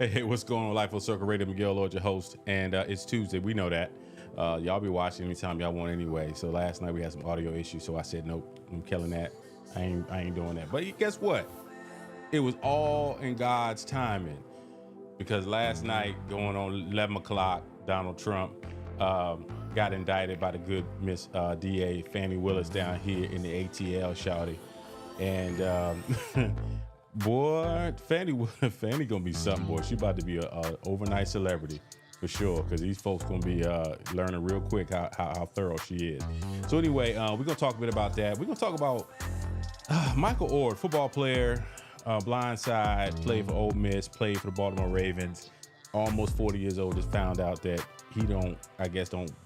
Hey, what's going on? Life on Circle Radio, Miguel Lord, your host, and it's Tuesday. We know that. Y'all be watching anytime y'all want anyway. So last night we had some audio issues, so I said nope, I'm killing that. I ain't doing that. But guess what? It was all in God's timing, because last night, going on 11 o'clock, Donald Trump got indicted by the good Miss DA Fani Willis down here in the ATL, shawty, and. Boy, Fanny gonna be something, boy. She about to be a overnight celebrity for sure, because these folks gonna be learning real quick how thorough she is. So anyway, we're gonna talk a bit about that. We're gonna talk about Michael Ord, football player, blindside, played for Ole Miss, played for the Baltimore Ravens, almost 40 years old, just found out that he don't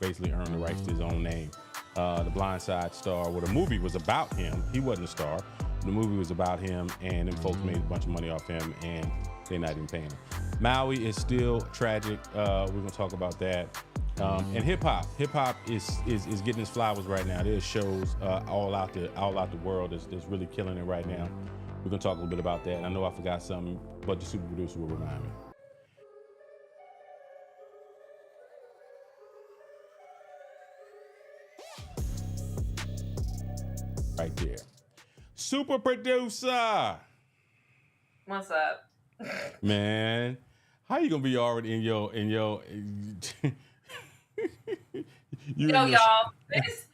basically earn the rights to his own name. The Blindside star, well, the movie was about him. He wasn't a star. The movie was about him, and then folks made a bunch of money off him, and they're not even paying him. Maui is still tragic. We're gonna talk about that. And hip hop is getting its flowers right now. There's shows all out the world that's really killing it right now. We're gonna talk a little bit about that. And I know I forgot something, but the super producer will remind me. Right there. Super producer. What's up? Man, how you gonna be already in your Yo, y'all, this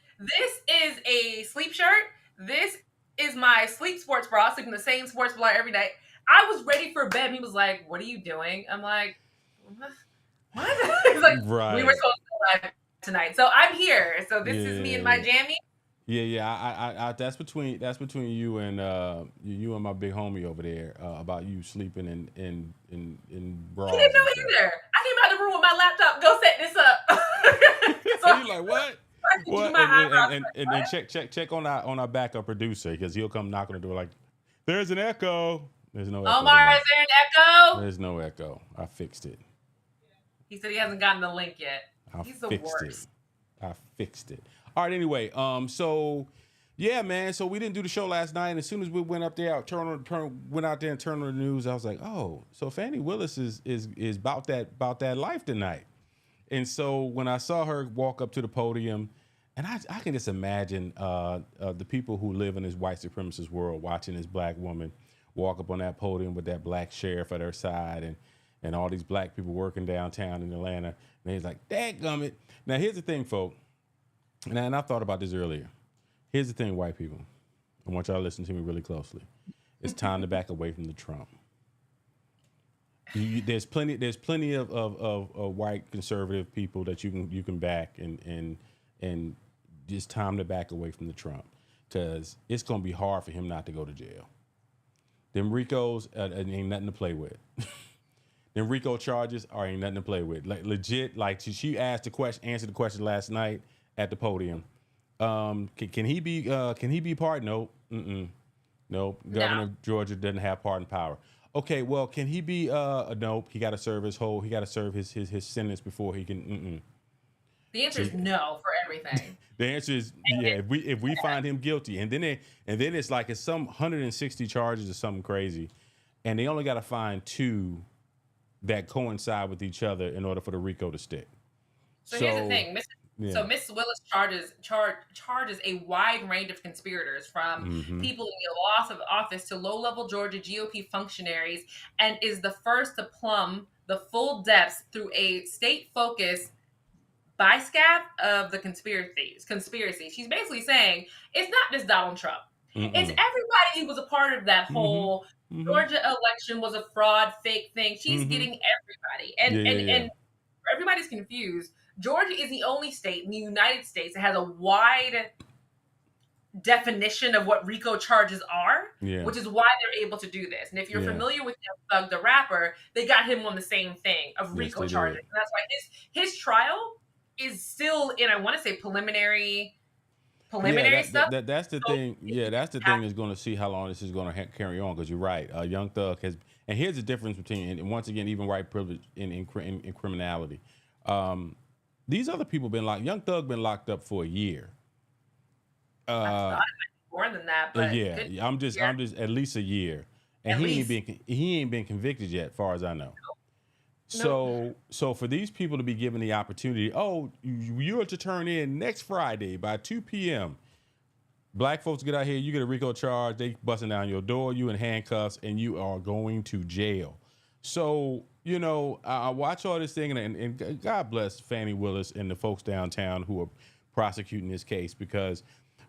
is a sleep shirt. This is my sleep sports bra. I sleep in the same sports bra every night. I was ready for bed. He was like, "What are you doing?" I'm like, "What?" He's like, right. "We were supposed to go live tonight, so I'm here. So this is me in my jammies." Yeah. I that's between you and my big homie over there about you sleeping in bras. He didn't know either. I came out of the room with my laptop. Go set this up. So you're like, what? What? And then check on our backup producer, because he'll come knock on the door like, there's an echo. There's no echo. Omar, is there an echo? There's no echo. I fixed it. He said he hasn't gotten the link yet. He's the worst. I fixed it. All right, anyway, so yeah, man. So we didn't do the show last night, and as soon as we went out there and turned on the news, I was like, oh, so Fani Willis is about that life tonight. And so when I saw her walk up to the podium, and I can just imagine the people who live in this white supremacist world watching this black woman walk up on that podium with that black sheriff at her side, and all these black people working downtown in Atlanta, and he's like, dadgummit. Now here's the thing, folks. And I thought about this earlier. Here's the thing, white people. I want y'all to listen to me really closely. It's time to back away from the Trump. There's plenty of white conservative people that you can back, and it's time to back away from the Trump, because it's gonna be hard for him not to go to jail. Them RICOs ain't nothing to play with. Them RICO charges ain't nothing to play with. Like legit, like she answered the question last night at the podium. Can he be pardoned? Nope. Nope. Governor of Georgia doesn't have pardon power. Okay, well, can he be nope, he gotta serve his sentence before he can. The answer is no for everything. The answer is yeah, if we find him guilty, and then it's like it's some 160 charges or something crazy, and they only gotta find 2 that coincide with each other in order for the RICO to stick. So here's the thing, So Miss Willis charges a wide range of conspirators, from people in the loss of office to low-level Georgia GOP functionaries, and is the first to plumb the full depths through a state-focused byscav of the conspiracy. She's basically saying it's not just Donald Trump. It's Mm-mm. everybody who was a part of that Mm-hmm. whole Mm-hmm. Georgia election was a fraud, fake thing. She's Mm-hmm. getting everybody. And Yeah, yeah, and yeah. and everybody's confused. Georgia is the only state in the United States that has a wide definition of what RICO charges are, Yeah. which is why they're able to do this. And if you're Yeah. familiar with Young Thug the rapper, they got him on the same thing of Yes, RICO they charges. did. And that's why his trial is still in, I want to say, preliminary Yeah, stuff. that's the So thing. Yeah, that's the thing is going to see how long this is going to carry on. Because you're right, Young Thug has, and here's the difference between, and once again, even white privilege in criminality. These other people been locked. Young Thug been locked up for a year. I thought it might be more than that, but Yeah, good I'm just year, at least a year, and at least. he ain't been convicted yet, far as I know. Nope. So for these people to be given the opportunity, oh, you're to turn in next Friday by 2 p.m. Black folks get out here, you get a RICO charge, they busting down your door, you in handcuffs, and you are going to jail. So, you know, I watch all this thing, and God bless Fani Willis and the folks downtown who are prosecuting this case, because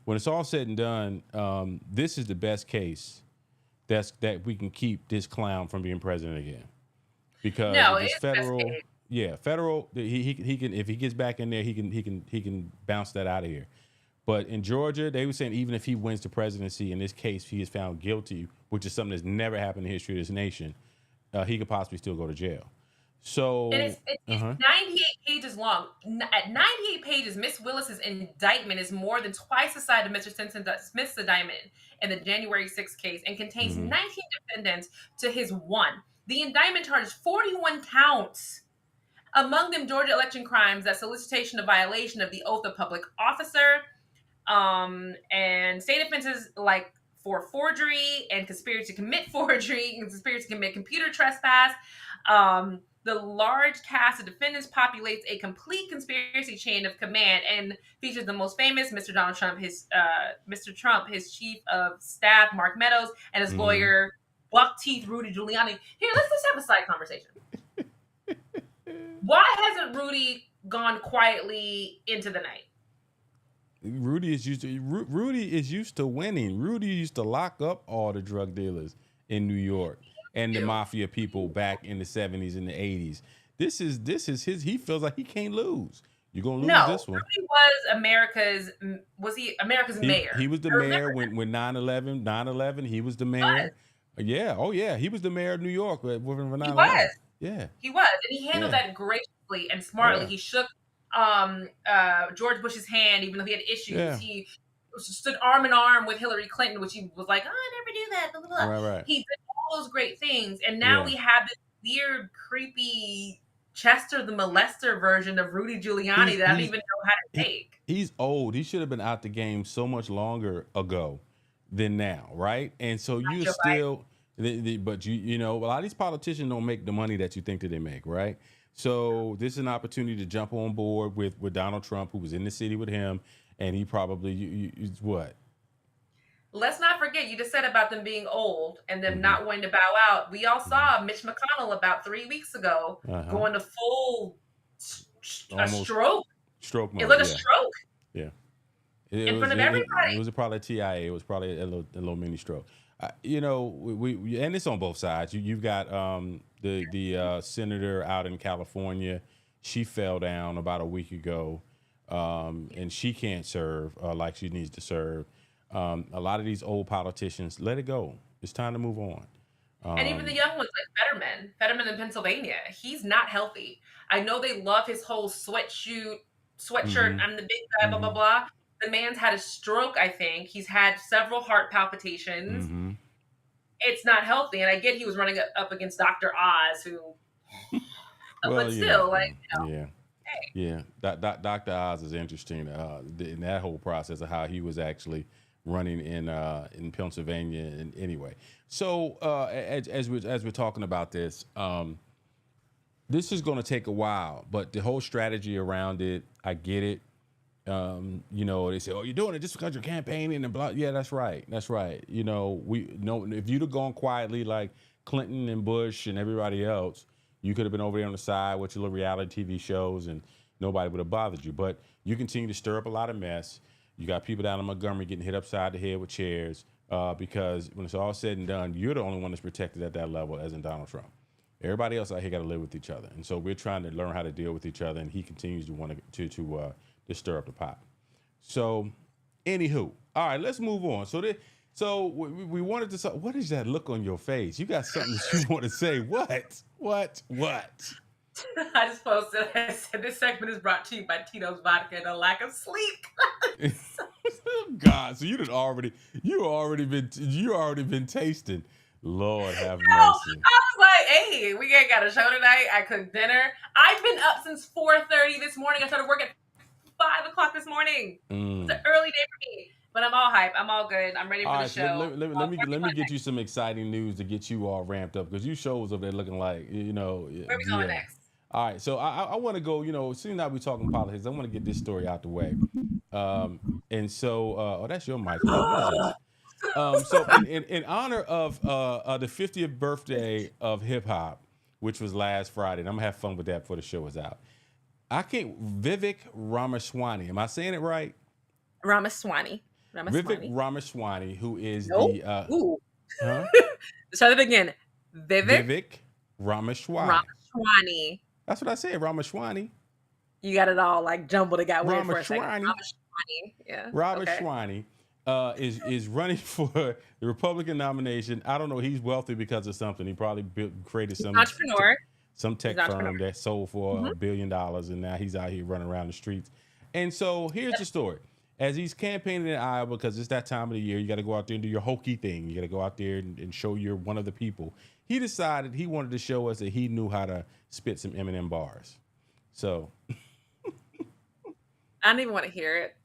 when it's all said and done, this is the best case that we can keep this clown from being president again. Because No, if it's it's best federal, case. yeah, federal, he can, if he gets back in there, he can bounce that out of here. But in Georgia, they were saying even if he wins the presidency, in this case, he is found guilty, which is something that's never happened in the history of this nation, he could possibly still go to jail. So, And it's 98 pages long. At 98 pages, Miss Willis's indictment is more than twice the size of Mr. Smith's indictment in the January 6th case and contains 19 defendants to his one. The indictment charges 41 counts. Among them, Georgia election crimes, that solicitation of violation of the oath of public officer, and state offenses like for forgery and conspiracy to commit forgery and conspiracy to commit computer trespass. The large cast of defendants populates a complete conspiracy chain of command and features the most famous, Mr. Donald Trump, Mr. Trump, his chief of staff, Mark Meadows, and his lawyer, buck teeth Rudy Giuliani. Here, let's have a side conversation. Why hasn't Rudy gone quietly into the night? Rudy is used to winning. Rudy used to lock up all the drug dealers in New York and the mafia people back in the 70s and the 80s. This is his. He feels like he can't lose. You're gonna lose this one. Rudy was America's mayor? He was the mayor when 9/11. He was the mayor. Yeah. Oh yeah. He was the mayor of New York when 9/11. He was. Yeah. He was, and he handled that graciously and smartly. Yeah. He shook George Bush's hand, even though he had issues. Yeah. He stood arm in arm with Hillary Clinton, which he was like, "Oh, I never do that." Blah, blah, blah. Right. He did all those great things, and now we have this weird, creepy Chester the Molester version of Rudy Giuliani that I don't even know how to take. He's old. He should have been out the game so much longer ago than now, right? And so you still, but you know, a lot of these politicians don't make the money that you think that they make, right? So this is an opportunity to jump on board with Donald Trump, who was in the city with him, and he probably what? Let's not forget, you just said about them being old and them not wanting to bow out. We all saw Mitch McConnell about 3 weeks ago going to full stroke. Stroke mode. It looked a stroke. Yeah. In front of everybody. It was probably a TIA. It was probably a little mini stroke. You know, we and it's on both sides. You've got the senator out in California. She fell down about a week ago, and she can't serve like she needs to serve. A lot of these old politicians, let it go. It's time to move on. And even the young ones like Fetterman in Pennsylvania, he's not healthy. I know they love his whole sweatshirt. I'm the big guy, blah, blah, blah. The man's had a stroke, I think. He's had several heart palpitations. It's not healthy. And I get he was running up against Dr. Oz, who, but still, Yeah. Dr. Oz is interesting in that whole process of how he was actually running in Pennsylvania. And anyway, so as we're talking about this, this is going to take a while, but the whole strategy around it, I get it. You know, they say, "Oh, you're doing it just because you're campaigning and blah." Yeah, that's right. You know, if you'd have gone quietly like Clinton and Bush and everybody else, You could have been over there on the side with your little reality TV shows and nobody would have bothered you. But you continue to stir up a lot of mess. You got people down in Montgomery getting hit upside the head with chairs because when it's all said and done, you're the only one that's protected at that level, as in Donald Trump. Everybody else out here got to live with each other. And so we're trying to learn how to deal with each other, and he continues to want to stir up the pot. So, anywho, all right, let's move on. So we wanted to. What is that look on your face? You got something that you want to say? What? I just posted. I said this segment is brought to you by Tito's Vodka and a lack of sleep. God, so you already been tasting. Lord have mercy. I was like, hey, we ain't got a show tonight. I cooked dinner. I've been up since 4:30 this morning. I started work at 5 o'clock this morning. It's an early day for me. But I'm all hype. I'm all good. I'm ready for the show. So let me get you some exciting news to get you all ramped up because you shows up there looking like, Where we going next? All right. So I want to go, soon as we talking politics, I want to get this story out the way. And so, that's your mic. So in honor of the 50th birthday of hip hop, which was last Friday, and I'm gonna have fun with that before the show is out. Vivek Ramaswamy. Am I saying it right? Ramaswamy. Vivek Ramaswamy, who is Start it again. Vivek Ramaswamy. That's what I said, Ramaswamy. You got it all like jumbled. It got weird for a second. Ramaswamy. Yeah. Ramaswamy is running for the Republican nomination. I don't know. He's wealthy because of something. He probably created some entrepreneur. Some tech firm that sold for $1 billion, and now he's out here running around the streets. And so here's the story. As he's campaigning in Iowa, because it's that time of the year, you got to go out there and do your hokey thing. You got to go out there and show you're one of the people. He decided he wanted to show us that he knew how to spit some Eminem bars. So I don't even want to hear it.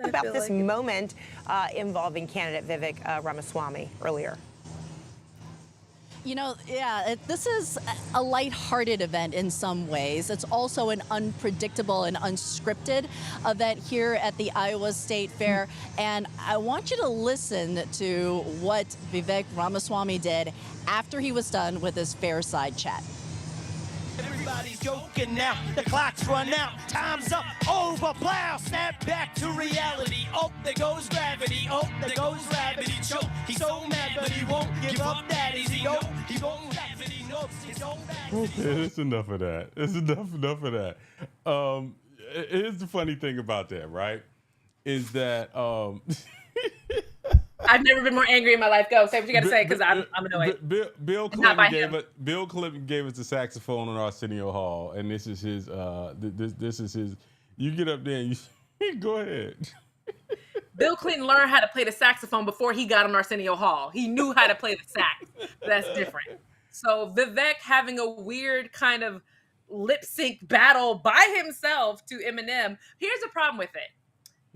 About this moment involving candidate Vivek Ramaswamy earlier. This is a lighthearted event in some ways. It's also an unpredictable and unscripted event here at the Iowa State Fair. And I want you to listen to what Vivek Ramaswamy did after he was done with his Fairside chat. Everybody's joking now, the clock's run out, time's up, over, plow, snap back to reality. Oh, there goes gravity, oh, there goes gravity, choke. He's so mad, but he won't give up that easy, no, he won't laugh it, he knows his own back. Okay, that's enough of that. It's enough of that. Here's the funny thing about that, right? Is that I've never been more angry in my life. Go say what you got to say because I'm annoyed. Bill Clinton gave us the saxophone on Arsenio Hall, and this is his. This is his. You get up there and you go ahead. Bill Clinton learned how to play the saxophone before he got on Arsenio Hall. He knew how to play the sax. That's different. So Vivek having a weird kind of lip sync battle by himself to Eminem. Here's the problem with it.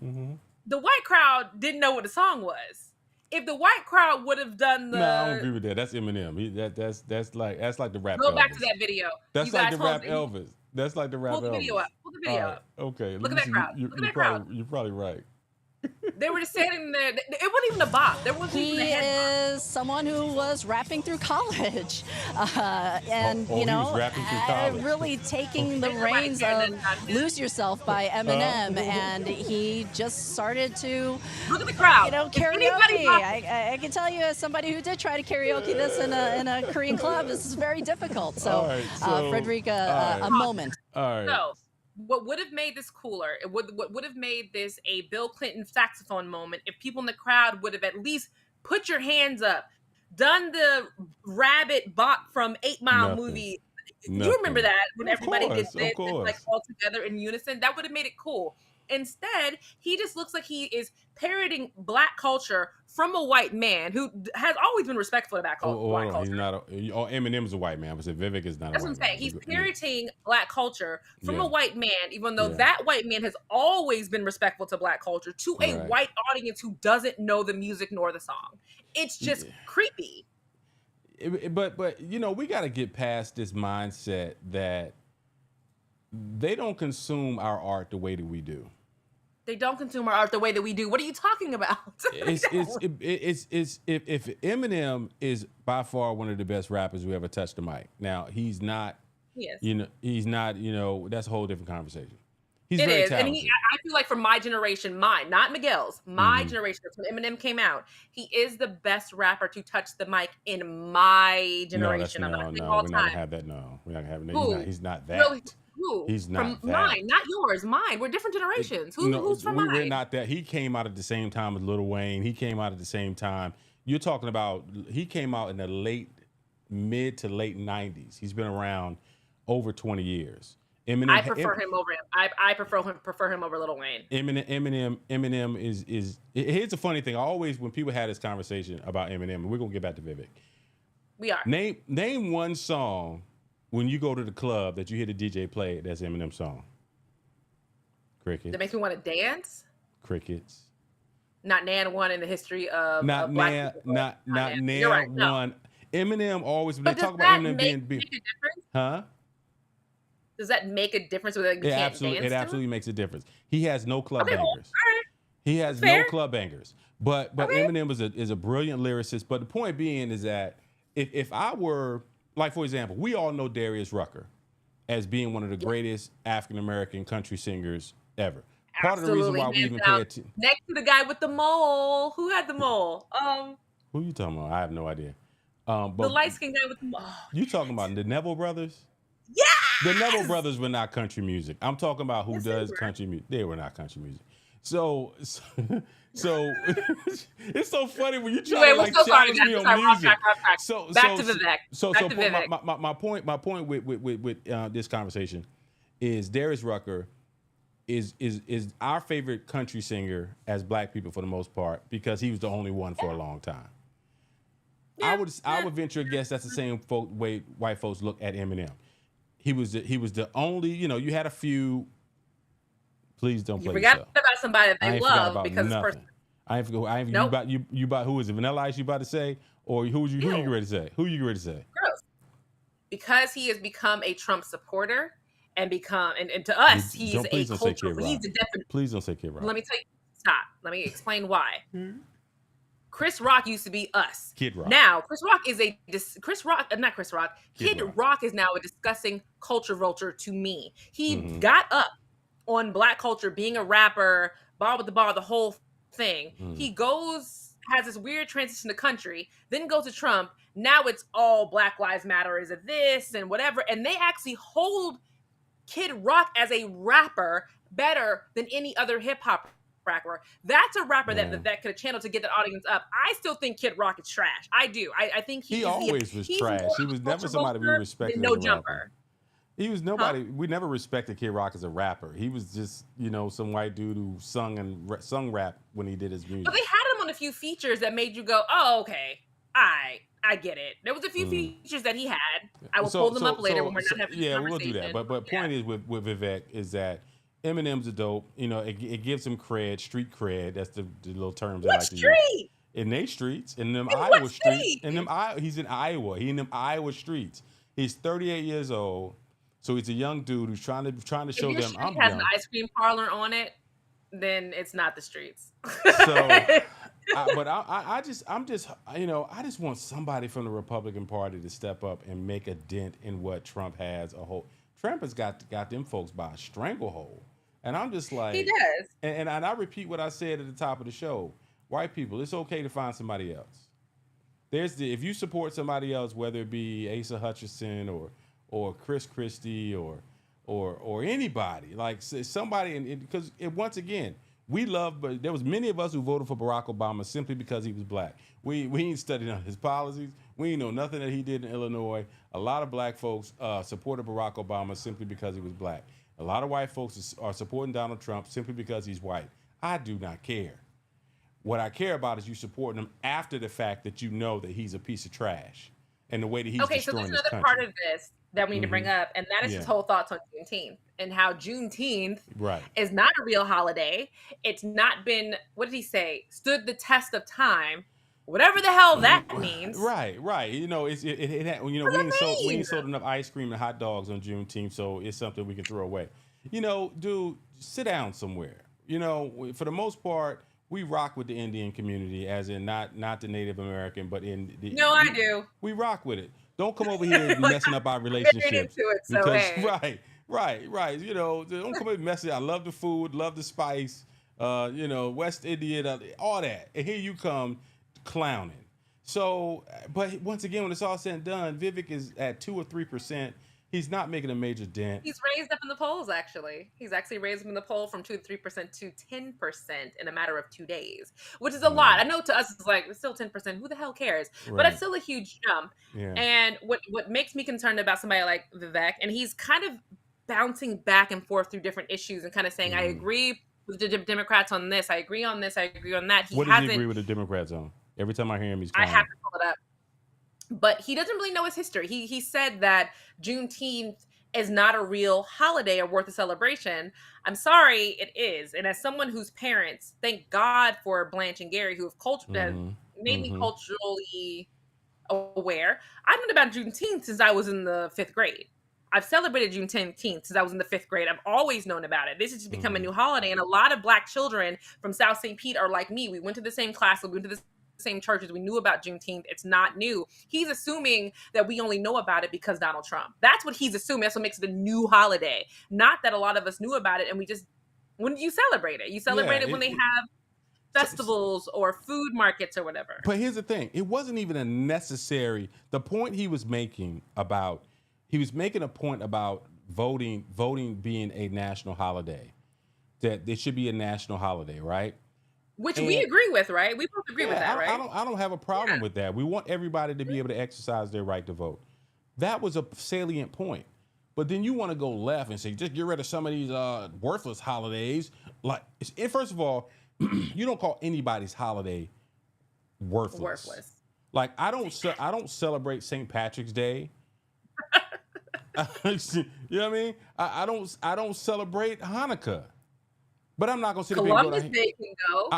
Mm-hmm. The white crowd didn't know what the song was. If the white crowd would have done the... No, I don't agree with that. That's Eminem. That's like the rap. Go Elvis. back to that video. That's like the rap Elvis. That's like the rap Elvis. Pull the video up. Pull the video up. Okay. Look at that crowd. Look at that crowd. You're probably right. They were just standing there. It wasn't even a bop. There wasn't even a head bop. He is someone who was rapping through college, really taking the reins of "Lose Yourself" by Eminem, and he just started to look at the crowd. Karaoke. I can tell you, as somebody who did try to karaoke this in a Korean club, this is very difficult. So, Frederica, a moment. All right. So, what would have made this cooler, what would have made this a Bill Clinton saxophone moment if people in the crowd would have at least put your hands up, done the rabbit bop from 8 Mile movie. You remember that when everybody did this like all together in unison? That would have made it cool. Instead, he just looks like he is parroting black culture from a white man who has always been respectful of that black culture. He's not. Eminem's a white man, but Vivek is not. That's what I'm saying. He's parroting black culture from a white man, even though that white man has always been respectful to black culture to a white audience who doesn't know the music nor the song. It's just creepy. But we got to get past this mindset that they don't consume our art the way that we do. They don't consume our art the way that we do. What are you talking about? If Eminem is by far one of the best rappers who ever touched the mic. Now he's not He is. You know, he's not. You know, that's a whole different conversation. He's It very is, talented. and I feel like for my generation, mine, not Miguel's, my generation, when Eminem came out, he is the best rapper to touch the mic in my generation. No, I'm no, all we're not time. gonna have that. No, we're not gonna have it. Who? He's not that. Really? Who? He's not from that. mine, not yours. Mine. We're different generations. Who's from mine? We're not that. He came out at the same time as Lil Wayne. He came out at the same time. You're talking about. He came out in the mid to late '90s. He's been around over 20 years. Eminem, I prefer him over him. I prefer him over Lil Wayne. Eminem is. Here's the funny thing. I always, when people had this conversation about Eminem, and we're gonna get back to Vivek. We are. Name one song when you go to the club that you hear the DJ play that's Eminem song. Crickets. That makes me want to dance. Crickets. Not nan one in the history of Not black people. not nan right, no. one. Eminem always when But they does talk about that Eminem make a being difference? huh? Does that make a difference with like, you can't dance It to absolutely makes a difference. He has no club Okay, well, bangers. all right. He has Fair. no club bangers. But Okay. Eminem is a brilliant lyricist. But the point being is that if I were, like, for example, we all know Darius Rucker as being one of the greatest African American country singers ever. Part of the reason why we even pay attention. Next to the guy with the mole. Who had the mole? Who you talking about? I have no idea. The But light skinned guy with the mole. you talking about the Neville brothers? Yes! The Neville brothers were not country music. I'm talking about who Yes, they does were. country music. They were not country music. So it's so funny when you try to like challenge me on music. So Back to Vivek. So Back to Vivek. my point with this conversation is Darius Rucker is our favorite country singer as black people for the most part because he was the only one for a long time. I would venture a guess that's the same way white folks look at Eminem. He was the only, you had a few. Please don't play You forgot yourself. about somebody that I they ain't forgot love about because nothing. first. I ain't Nope. you about who is it? Vanilla Ice you about to say? Or who you ready to say? Who you ready to say? Gross. Because he has become a Trump supporter and to us, he's a cultural. He's a definite. Please don't say Kid Rock. Let me tell you. Stop. Let me explain why. Chris Rock used to be us. Kid Rock. Now, Kid Rock is now a discussing culture vulture to me. He got up on black culture, being a rapper, ball with the ball, the whole thing. He has this weird transition to country, then goes to Trump. Now it's all Black Lives Matter is a this and whatever. And they actually hold Kid Rock as a rapper better than any other hip hop rapper. That's a rapper that could have channeled to get the audience up. I still think Kid Rock is trash. I do. I think he always was trash. He was never somebody we respected. No as a jumper. rapper. He was nobody. We never respected Kid Rock as a rapper. He was just, some white dude who sung rap when he did his music. But they had him on a few features that made you go, "Oh, okay, I get it." There was a few features that he had. I will pull them up later when we're not having this conversation. We'll do that. But point is with Vivek is that Eminem's a dope. It gives him cred, street cred. That's the little terms I like to use. In they streets, in them Iowa streets, he's in Iowa. He in them Iowa streets. He's 38 years old. So he's a young dude who's trying to show them I'm young. Has an ice cream parlor on it, then it's not the streets. I just want somebody from the Republican Party to step up and make a dent in what Trump has. Trump has got them folks by a stranglehold, and I'm just like he does. And I repeat what I said at the top of the show: white people, it's okay to find somebody else. If you support somebody else, whether it be Asa Hutchinson or Chris Christie or anybody, like somebody, because once again, but there was many of us who voted for Barack Obama simply because he was black. We ain't studied on his policies. We ain't know nothing that he did in Illinois. A lot of black folks supported Barack Obama simply because he was black. A lot of white folks are supporting Donald Trump simply because he's white. I do not care. What I care about is you supporting him after the fact that you know that he's a piece of trash and the way that he's destroying this country. Okay, so there's another part of this that we need to bring up, and that is his whole thoughts on Juneteenth and how Juneteenth is not a real holiday. It's not been, what did he say, stood the test of time, whatever the hell that means. Right. We ain't sold enough ice cream and hot dogs on Juneteenth, so it's something we can throw away. Dude, sit down somewhere. For the most part, we rock with the Indian community, as in not the Native American, but in the. No, I do. We rock with it. Don't come over here Like, messing up our I'm very relationships. into it, so Because hey. right. You know, don't come over here messing. I love the food, love the spice. You know, West Indian, all that. And here you come clowning. So, but once again, when it's all said and done, Vivek is at 2 or 3%. He's not making a major dent. He's raised up in the polls, actually. He's actually raised him in the poll from 2 to 3% to 10% in a matter of 2 days, which is a lot. I know to us it's like, it's still 10%. Who the hell cares? Right. But it's still a huge jump. Yeah. And what makes me concerned about somebody like Vivek, and he's kind of bouncing back and forth through different issues and kind of saying, I agree with the Democrats on this. I agree on this. I agree on that. What does he agree with the Democrats on? Every time I hear him, he's clowning. I have to pull it up. But he doesn't really know his history. He said that Juneteenth is not a real holiday or worth a celebration. I'm sorry, it is. And as someone whose parents, thank God for Blanche and Gary, who have made me culturally aware. I've known about Juneteenth since I was in the 5th grade. I've celebrated Juneteenth since I was in the 5th grade. I've always known about it. This has just become a new holiday. And a lot of Black children from South St. Pete are like me. We went to the same class. We went to the same churches. We knew about Juneteenth. It's not new. He's assuming that we only know about it because Donald Trump. That's what he's assuming. That's what makes it a new holiday. Not that a lot of us knew about it and we just, when do you celebrate it? You celebrate it when they have festivals or food markets or whatever. But here's the thing. It wasn't even a necessary, the point he was making about, he was making a point about voting being a national holiday, that it should be a national holiday, right? Which we agree with, right? We both agree with that, right? I don't have a problem with that. We want everybody to be able to exercise their right to vote. That was a salient point. But then you want to go left and say, just get rid of some of these worthless holidays. Like, first of all, you don't call anybody's holiday worthless. Like, I don't celebrate St. Patrick's Day. You know what I mean? I don't celebrate Hanukkah. But I'm not gonna sit up here and Columbus Day can go.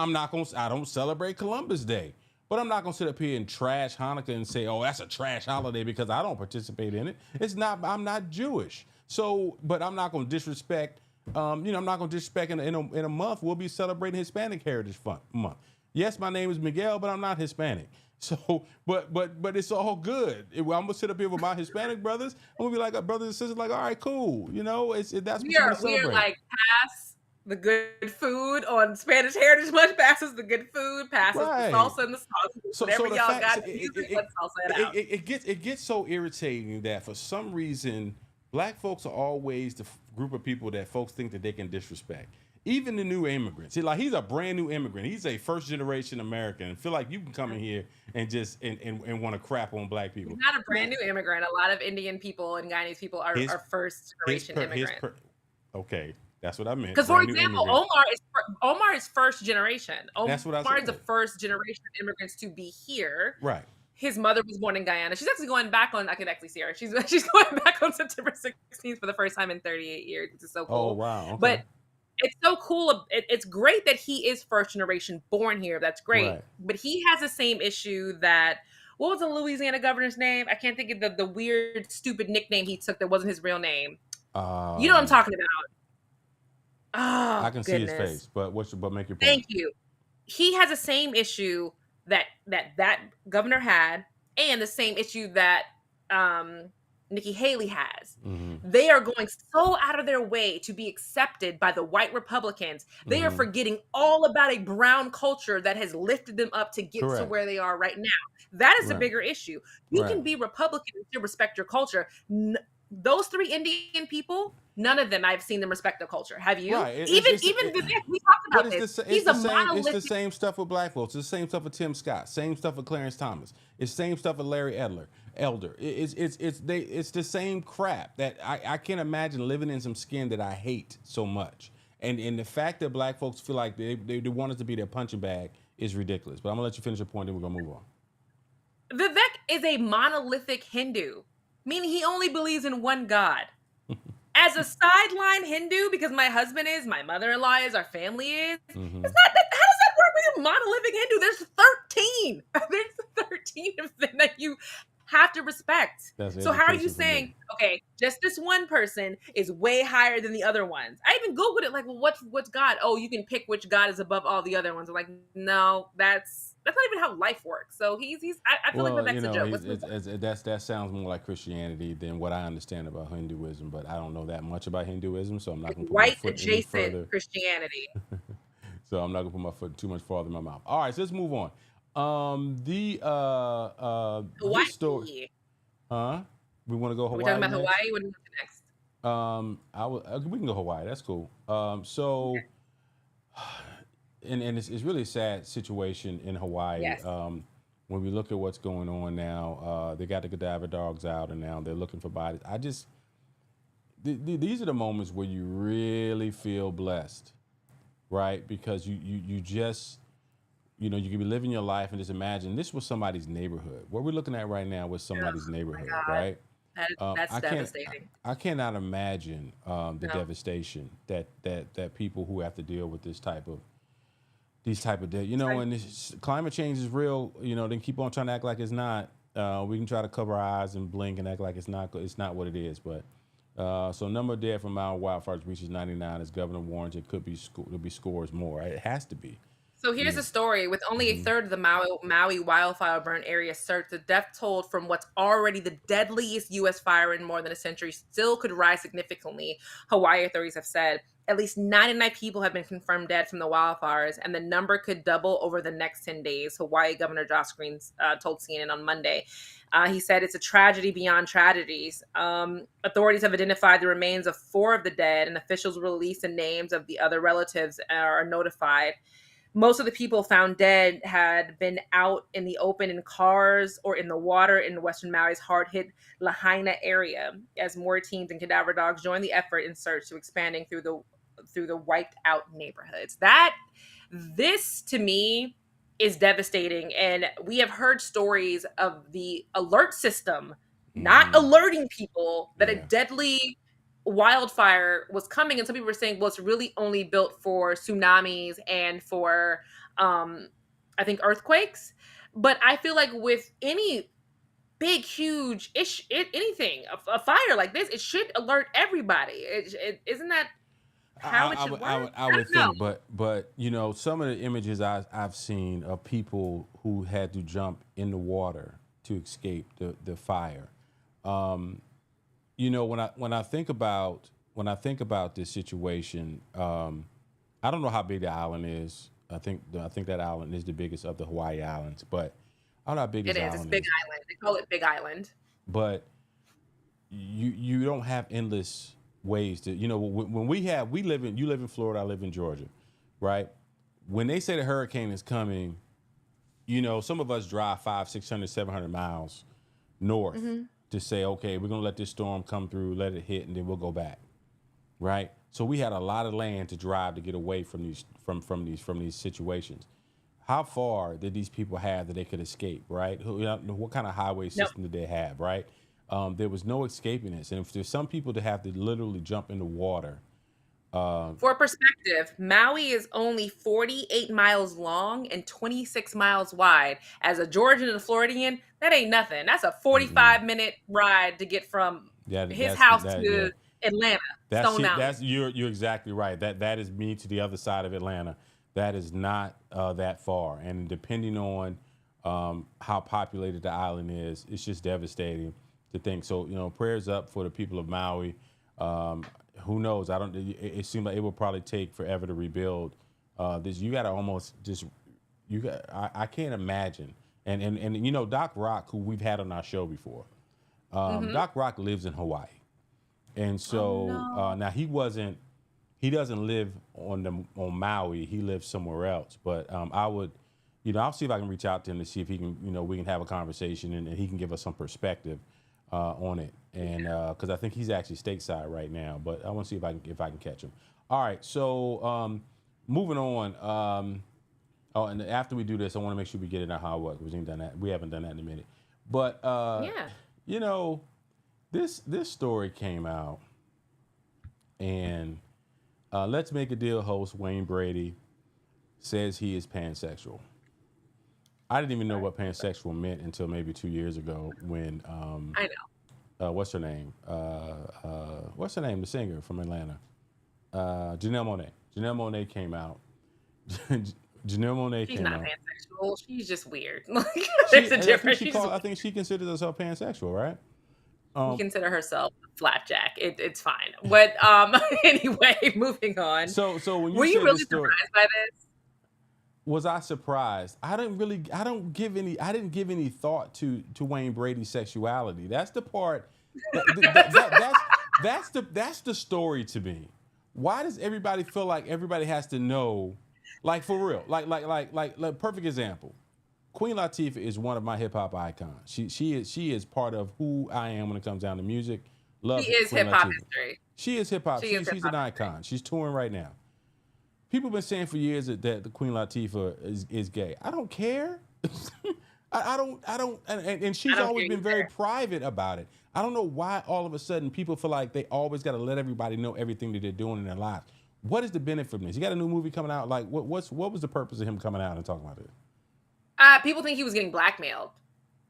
I don't celebrate Columbus Day. But I'm not gonna sit up here and trash Hanukkah and say, oh, that's a trash holiday because I don't participate in it. It's not, I'm not Jewish. So, but I'm not gonna disrespect, I'm not gonna disrespect in a month, we'll be celebrating Hispanic Heritage Month. Yes, my name is Miguel, but I'm not Hispanic. So, but it's all good. I'm gonna sit up here with my Hispanic brothers. I'm gonna be like, brothers and sisters, like, all right, cool. You know, that's what we celebrate. We're like past the good food on Spanish Heritage Month, passes the good food, passes the salsa and the sauce. Whatever y'all got, it gets so irritating that for some reason, Black folks are always the group of people that folks think that they can disrespect. Even the new immigrants. See, like, he's a brand new immigrant. He's a first generation American. And feel like you can come in here and just and want to crap on Black people. He's not a brand new immigrant. A lot of Indian people and Guyanese people are first generation immigrants. Okay. That's what I meant. Because, for example, Omar is first generation. That's what I said. Omar is the first generation of immigrants to be here. Right. His mother was born in Guyana. She's actually going back on, I could actually see her. She's going back on September 16th for the first time in 38 years, which is so cool. Oh, wow. Okay. But it's so cool. It's great that he is first generation born here. That's great. Right. But he has the same issue that, what was the Louisiana governor's name? I can't think of the weird, stupid nickname he took that wasn't his real name. You know what I'm talking about. Oh, I can see his face, but make your point. Thank you. He has the same issue that governor had, and the same issue that Nikki Haley has. Mm-hmm. They are going so out of their way to be accepted by the white Republicans. They are forgetting all about a brown culture that has lifted them up to get to where they are right now. That is a bigger issue. You can be Republican and still respect your culture. Those 3 Indian people, none of them I've seen them respect their culture. Have you? Right. Even Vivek, we talked about this. He's a monolithic. It's the same stuff with Black folks. It's the same stuff with Tim Scott. Same stuff with Clarence Thomas. It's the same stuff with Larry Elder. It's the same crap that I can't imagine living in some skin that I hate so much. And the fact that Black folks feel like they want us to be their punching bag is ridiculous. But I'm gonna let you finish your point, then we're gonna move on. Vivek is a monolithic Hindu, meaning he only believes in one God. As a sideline Hindu, because my husband is, my mother-in-law is, our family is, it's not that. How does that work with a monolithic Hindu? There's 13. There's 13 of them that you have to respect. That's So how are you education for me. saying, okay, just this one person is way higher than the other ones? I even Googled it, like, well, what's God? Oh, you can pick which God is above all the other ones. I'm like, no, that's not even how life works. So I feel like that's a joke. That sounds more like Christianity than what I understand about Hinduism, but I don't know that much about Hinduism, so I'm not going to put my White foot any adjacent further. Christianity. So I'm not going to put my foot too much farther in my mouth. All right, so let's move on. Hawaii. This story, huh? We want to go Are we Hawaii talking about next? Hawaii? What do you want next? We can go Hawaii. That's cool. And it's really a sad situation in Hawaii. Yes. When we look at what's going on now, they got the cadaver dogs out, and now they're looking for bodies. These are the moments where you really feel blessed, right? Because you just, you can be living your life and just imagine this was somebody's neighborhood. What we're looking at right now was somebody's neighborhood, right? That's devastating. I cannot imagine the devastation that people who have to deal with these type of and this climate change is real. Then keep on trying to act like it's not. We can try to cover our eyes and blink and act like it's not what it is. But so number of dead from Maui wildfires reaches 99 as governor warns it could be there'll be scores more. It has to be. So here's the story. With only a third of the Maui wildfire burn area searched, the death toll from what's already the deadliest U.S. fire in more than a century still could rise significantly, Hawaii authorities have said. At least 99 people have been confirmed dead from the wildfires, and the number could double over the next 10 days, Hawaii Governor Josh Green told CNN on Monday. He said it's a tragedy beyond tragedies. Authorities have identified the remains of 4 of the dead, and officials will release the names of the other relatives are notified. Most of the people found dead had been out in the open in cars or in the water in Western Maui's hard-hit Lahaina area as more teams and cadaver dogs joined the effort in search to expanding through the wiped-out neighborhoods. This, to me, is devastating. And we have heard stories of the alert system not alerting people that a deadly wildfire was coming, and some people were saying, well, it's really only built for tsunamis and for I think earthquakes. But I feel like with any big huge anything, a fire like this, it should alert everybody. Isn't that how it should work? I would think, but some of the images I've seen of people who had to jump in the water to escape the fire. When I think about this situation, I don't know how big the island is. I think that island is the biggest of the Hawaii Islands, but I don't know how big it is. It's Big Island. They call it Big Island. But you don't have endless ways to when you live in Florida, I live in Georgia, right? When they say the hurricane is coming, some of us drive 500, 600, 700 miles north to say, okay, we're gonna let this storm come through, let it hit, and then we'll go back, right? So we had a lot of land to drive to get away from these situations. How far did these people have that they could escape, right? What kind of highway system did they have, right? There was no escaping this. And if there's some people that have to literally jump in the water. For perspective, Maui is only 48 miles long and 26 miles wide. As a Georgian and a Floridian, that ain't nothing. That's a 45-minute ride to get from his house to Atlanta. Stone Mountain. You're exactly right. That is me to the other side of Atlanta. That is not that far. And depending on how populated the island is, it's just devastating to think. So, prayers up for the people of Maui. Who knows? It seems like it will probably take forever to rebuild this. You got to almost I can't imagine. And Doc Rock, who we've had on our show before, Doc Rock lives in Hawaii. And so now he doesn't live on Maui. He lives somewhere else. But I would, I'll see if I can reach out to him to see if he can, we can have a conversation and he can give us some perspective on it. And because I think he's actually stateside right now. But I want to see if I can catch him. All right. So moving on. And after we do this, I want to make sure we get it out how it was. We haven't done that in a minute. But this story came out, and Let's Make a Deal host Wayne Brady says he is pansexual. I didn't even know what pansexual meant until maybe 2 years ago when I know. what's her name? What's her name? The singer from Atlanta, Janelle Monáe. Janelle Monáe came out. Janelle Monáe She's came not out. pansexual. She's just weird. There's a difference. I think she considers herself pansexual, right? She consider herself flapjack. It's fine. But anyway, moving on. So when you were you said really this story, surprised by this? was I surprised? I didn't give any thought to Wayne Brady's sexuality. That's the part. That's the story to me. Why does everybody feel like everybody has to know? Like for real. Like perfect example. Queen Latifah is one of my hip hop icons. She is part of who I am when it comes down to music. Love She is hip hop history. She is hip hop. She's an icon. She's touring right now. People have been saying for years that the Queen Latifah is gay. I don't care. I don't, and she's always been very private about it. I don't know why all of a sudden people feel like they always got to let everybody know everything that they're doing in their lives. What is the benefit from this? You got a new movie coming out. Like, what was the purpose of him coming out and talking about it? People think he was getting blackmailed,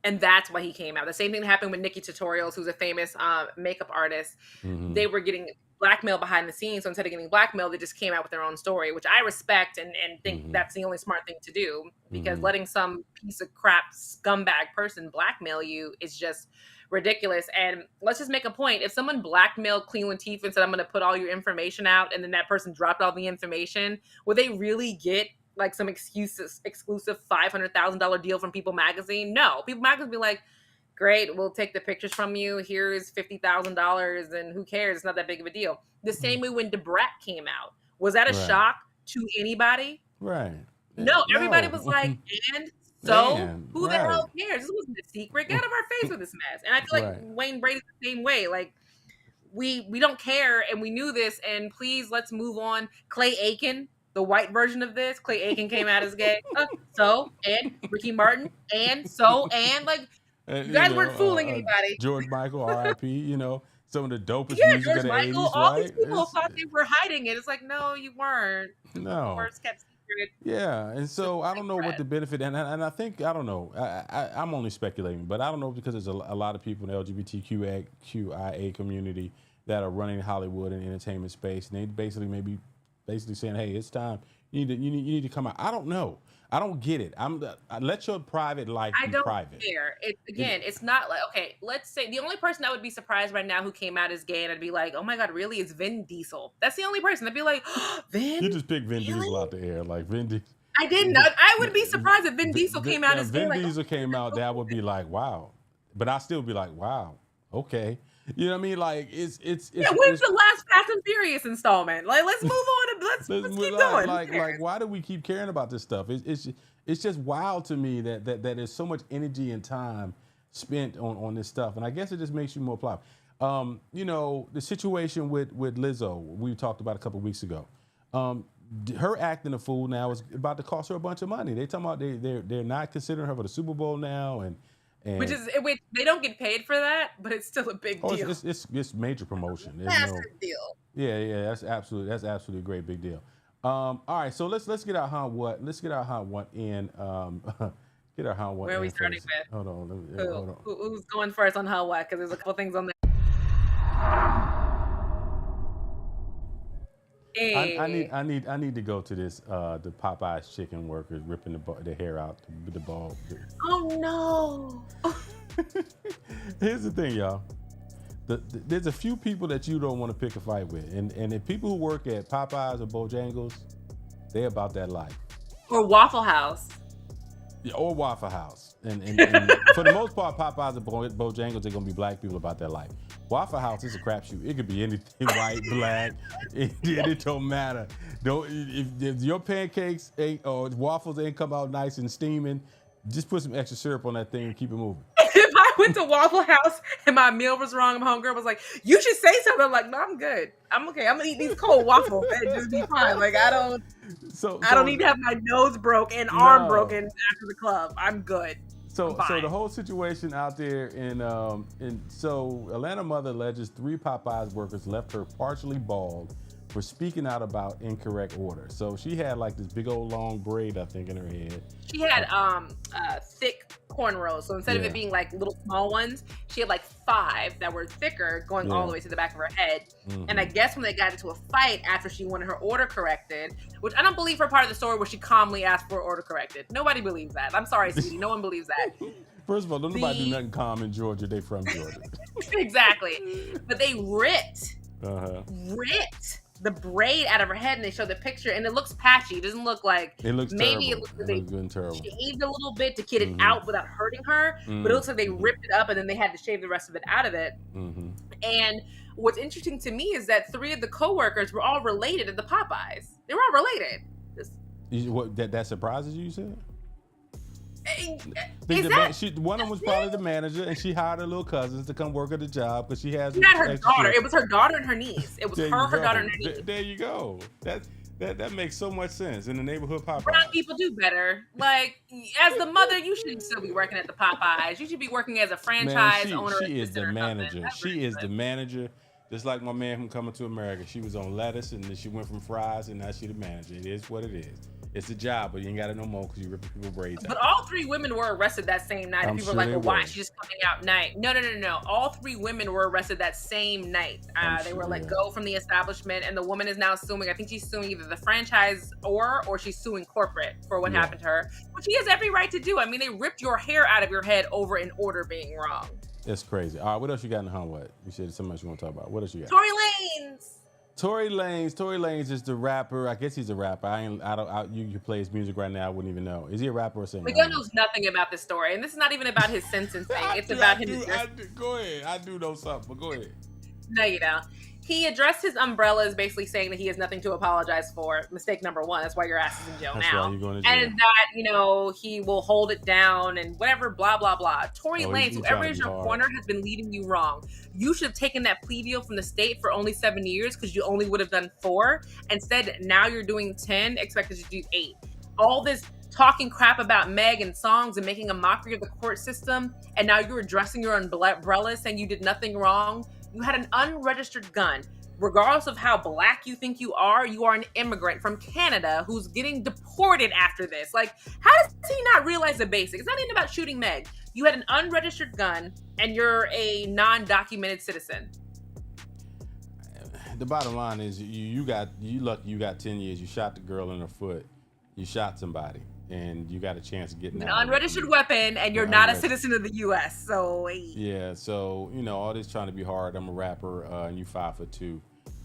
and that's why he came out. The same thing that happened with Nikki Tutorials, who's a famous makeup artist. Mm-hmm. They were getting blackmailed behind the scenes, so instead of getting blackmailed, they just came out with their own story, which I respect and think that's the only smart thing to do, because letting some piece of crap scumbag person blackmail you is just ridiculous. And let's just make a point. If someone blackmailed Queen Latifah and said, I'm going to put all your information out, and then that person dropped all the information, would they really get like some exclusive $500,000 deal from People Magazine? No. People Magazine be like, great, we'll take the pictures from you. Here's $50,000, and who cares? It's not that big of a deal. The same way when Debrat came out. Was that a shock to anybody? Right. No, everybody was like, and so who the hell cares? This wasn't a secret. Get out of our face with this mess. And I feel like Wayne Brady's the same way. Like, we don't care, and we knew this, and please, let's move on. Clay Aiken, the white version of this. Clay Aiken came out as gay. And Ricky Martin, and like, you guys weren't fooling anybody. George Michael, R.I.P., some of the dopest music George of the Michael, 80s, all right? these people thought they were hiding it. It's like, no, you weren't. No. Words kept secret. Yeah, and so I don't know what the benefit, and I think, I don't know, I'm only speculating, but I don't know, because there's a lot of people in the LGBTQIA community that are running Hollywood and entertainment space, and they basically saying, hey, it's time. You need to come out. I don't know. I don't get it. Let your private life be private. I don't care. It's not like, okay, let's say the only person I would be surprised right now who came out as gay, and I'd be like, oh my God, really? It's Vin Diesel. That's the only person. I'd be like, oh, Vin? You just picked Vin Diesel out the air. Like, Vin Diesel. I didn't. I would be surprised if Vin Diesel came out as gay. Vin Diesel came out, that would be like, wow. But I'd still be like, wow, okay. You know what I mean? Like, it's when's the last Fast and Furious installment? Like, let's move on and let's keep going. Like, why do we keep caring about this stuff? It's just wild to me that there's so much energy and time spent on this stuff, and I guess it just makes you more pliable. The situation with Lizzo, we talked about a couple of weeks ago. Her acting a fool now is about to cost her a bunch of money. They talking about they're not considering her for the Super Bowl now, and which they don't get paid for that, but it's still a big deal. It's major promotion. Massive deal. Yeah, that's absolutely a great big deal. All right, so let's get our how what. Let's get our how what in. Get our how what. Where are we starting with? Hold on. Who's going first on how what? Because there's a couple things on there. Hey. I need to go to this the Popeyes chicken workers ripping the hair out the ball. Oh no! Here's the thing, y'all. There's a few people that you don't want to pick a fight with, and the people who work at Popeyes or Bojangles, they're about that life. Or Waffle House. Yeah, or Waffle House, and for the most part, Popeyes and Bojangles, they're gonna be black people about their life. Waffle House is a crapshoot. It could be anything, white, black. It don't matter. If your pancakes or waffles ain't come out nice and steaming, just put some extra syrup on that thing and keep it moving. If I went to Waffle House and my meal was wrong, my homegirl was like, "You should say something." I'm like, "No, I'm good. I'm okay. I'm gonna eat these cold waffles and just be fine." Like I don't need to have my nose broke and arm broken after the club. I'm good. So the whole situation out there in Atlanta mother alleges 3 Popeyes workers left her partially bald for speaking out about incorrect order. So she had like this big old long braid, I think, in her head. She had thick cornrows. So instead of it being like little small ones, she had like 5 that were thicker going all the way to the back of her head. And I guess when they got into a fight after she wanted her order corrected, which I don't believe her part of the story where she calmly asked for her order corrected. Nobody believes that. I'm sorry, sweetie. No one believes that. First of all, don't nobody do nothing calm in Georgia. They from Georgia. Exactly. But they ripped the braid out of her head, and they show the picture, and it looks patchy. It doesn't look like it looks maybe terrible. It looks like they terrible. Shaved a little bit to get it out without hurting her, but it looks like they ripped it up and then they had to shave the rest of it out of it. And what's interesting to me is that 3 of the coworkers were all related at the Popeyes. They were all related. That surprises you said? One of them was probably the manager, and she hired her little cousins to come work at the job because she has. Not her daughter. It was her daughter and her niece. It was her daughter, and her niece. There you go. That makes so much sense in the neighborhood Popeyes. Brown people do better. Like, as the mother, you shouldn't still be working at the Popeyes. You should be working as a franchise owner. She is the manager. She is the manager. Just like my man from Coming to America. She was on lettuce, and then she went from fries, and now she's the manager. It is what it is. It's a job, but you ain't got it no more because you ripping people braids out. But all 3 women were arrested that same night. People were like, well, why is she just coming out night? No. All 3 women were arrested that same night. They were let go from the establishment, and the woman is now suing. I think she's suing either the franchise or she's suing corporate for what happened to her, which she has every right to do. I mean, they ripped your hair out of your head over an order being wrong. That's crazy. All right, what else you got in the what? You said something else you want to talk about. What else you got? Tory Lanez. Tory Lanez is the rapper. I guess he's a rapper. You play his music right now. I wouldn't even know. Is he a rapper or singer? Miguel knows nothing about this story, and this is not even about his sentencing. It's about him. Go ahead. I do know something, but go ahead. No, you don't. He addressed his umbrellas, basically saying that he has nothing to apologize for. Mistake number 1. That's why your ass is in jail now. Why you're going to jail. And that, he will hold it down and whatever, blah, blah, blah. Tory Lanez, whoever is your corner, has been leading you wrong. You should have taken that plea deal from the state for only 7 years because you only would have done 4. Instead, now you're doing 10, expected to do 8. All this talking crap about Meg and songs and making a mockery of the court system, and now you're addressing your umbrella, saying you did nothing wrong. You had an unregistered gun. Regardless of how black you think you are an immigrant from Canada who's getting deported after this. Like, how does he not realize the basics? It's not even about shooting Meg. You had an unregistered gun, and you're a non-documented citizen. The bottom line is you lucky you got 10 years. You shot the girl in her foot. You shot somebody. And you got a chance of getting an unregistered weapon, and you're not a citizen of the U.S. So yeah, so all this trying to be hard. I'm a rapper, and you 5'2",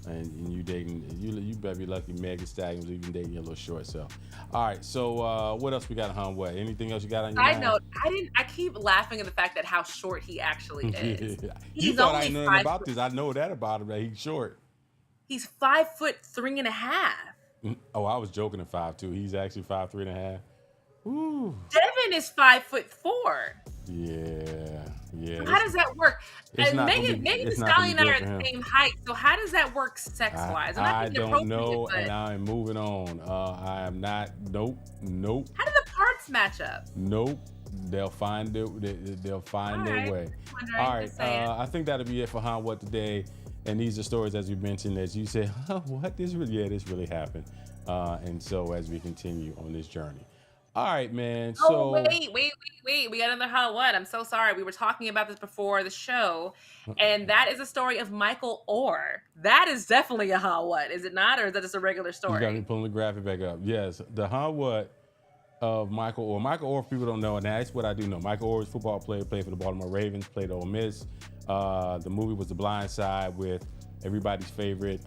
and you dating. You better be lucky. Megan Stallion was even dating your little short self. All right, so what else we got on what? Anything else you got on your mind? I know. I keep laughing at the fact that how short he actually is. You thought I knew about this. I know that about him. That he's short. He's 5'3.5". Oh, I was joking at 5'2". He's actually 5'3.5". Ooh. Devin is 5'4". Yeah. So how does that work? Megan Thee Stallion and I are the same height. So how does that work sex-wise? I don't know, and I'm moving on. I am not. Nope. How do the parts match up? Nope. They'll find their way. All right. I think that'll be it for What today. And these are stories, as we mentioned, as you said, what? This really happened. And so as we continue on this journey. All right, man. So wait. We got another what? I'm so sorry. We were talking about this before the show, and that is a story of Michael Orr. That is definitely a what, is it not? Or is that just a regular story? You got me pulling the graphic back up. Yes, the what of Michael Orr. Michael Orr, people don't know, and that's what I do know. Michael Orr is a football player, played for the Baltimore Ravens, played at Ole Miss. The movie was The Blind Side with everybody's favorite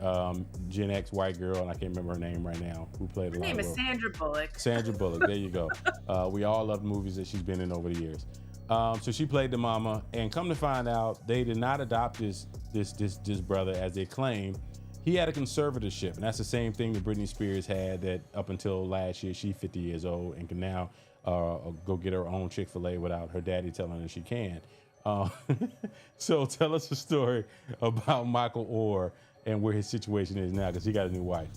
Gen X white girl, and I can't remember her name right now, who played Her name is Sandra Bullock. Sandra Bullock, there you go. We all love movies that she's been in over the years. So she played the mama, and come to find out, they did not adopt this brother as they claim. He had a conservatorship, and that's the same thing that Britney Spears had that up until last year, she's 50 years old and can now go get her own Chick-fil-A without her daddy telling her she can. So tell us a story about Michael Orr and where his situation is now, because he got a new wife.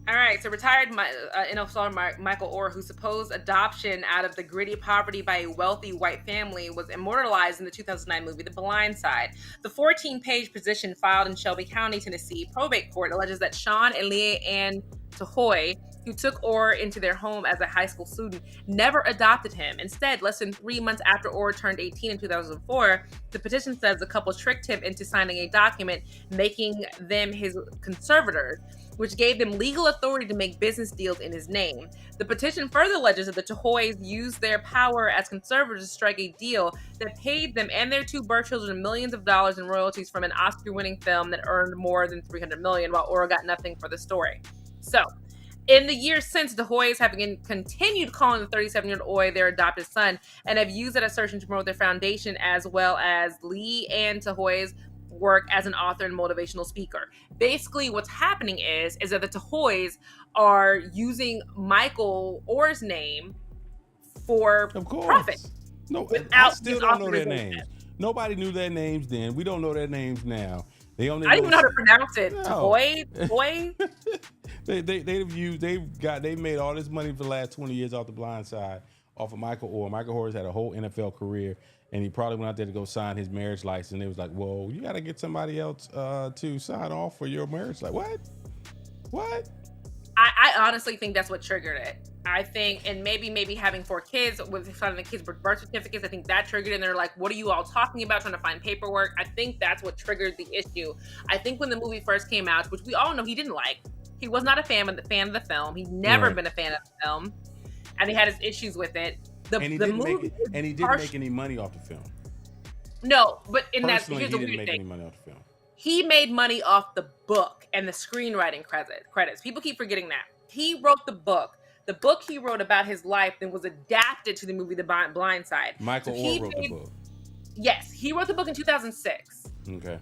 All right, so retired NFL star Michael Orr, whose supposed adoption out of the gritty poverty by a wealthy white family was immortalized in the 2009 movie The Blind Side. The 14-page petition filed in Shelby County, Tennessee probate court alleges that Sean and Leah Ann Tahoe, who took Orr into their home as a high school student, never adopted him. Instead, less than 3 months after Orr turned 18 in 2004, the petition says the couple tricked him into signing a document making them his conservators, which gave them legal authority to make business deals in his name. The petition further alleges that the Tahoes used their power as conservators to strike a deal that paid them and their two birth children millions of dollars in royalties from an Oscar-winning film that earned more than $300 million, while Orr got nothing for the story. So, in the years since, the Tahoes have continued calling the 37-year-old Oy their adopted son and have used that assertion to promote their foundation, as well as Lee and Tahoe's work as an author and motivational speaker. Basically, what's happening is that the Tahoes are using Michael Orr's name for profit. No, I still don't know their names. Nobody knew their names then. We don't know their names now. They only. I don't even know how to pronounce it. Tahoe. They've made all this money for the last 20 years off The Blind Side, off of Michael Orr. Michael Orr's had a whole NFL career, and he probably went out there to go sign his marriage license. And it was like, well, you got to get somebody else to sign off for your marriage. Like, what? I honestly think that's what triggered it. I think, and maybe having 4 kids with finding the kids with birth certificates, I think that triggered it. And they're like, what are you all talking about, trying to find paperwork? I think that's what triggered the issue. I think when the movie first came out, which we all know he didn't like, he was not a fan of the film. He'd never been a fan of the film, and he had his issues with it. He didn't make any money off the film. No, but here's the weird thing. Money off the film. He made money off the book and the screenwriting credits. People keep forgetting that. He wrote the book. The book he wrote about his life then was adapted to the movie The Blind Side. Michael Orr wrote the book. Yes, he wrote the book in 2006. Okay.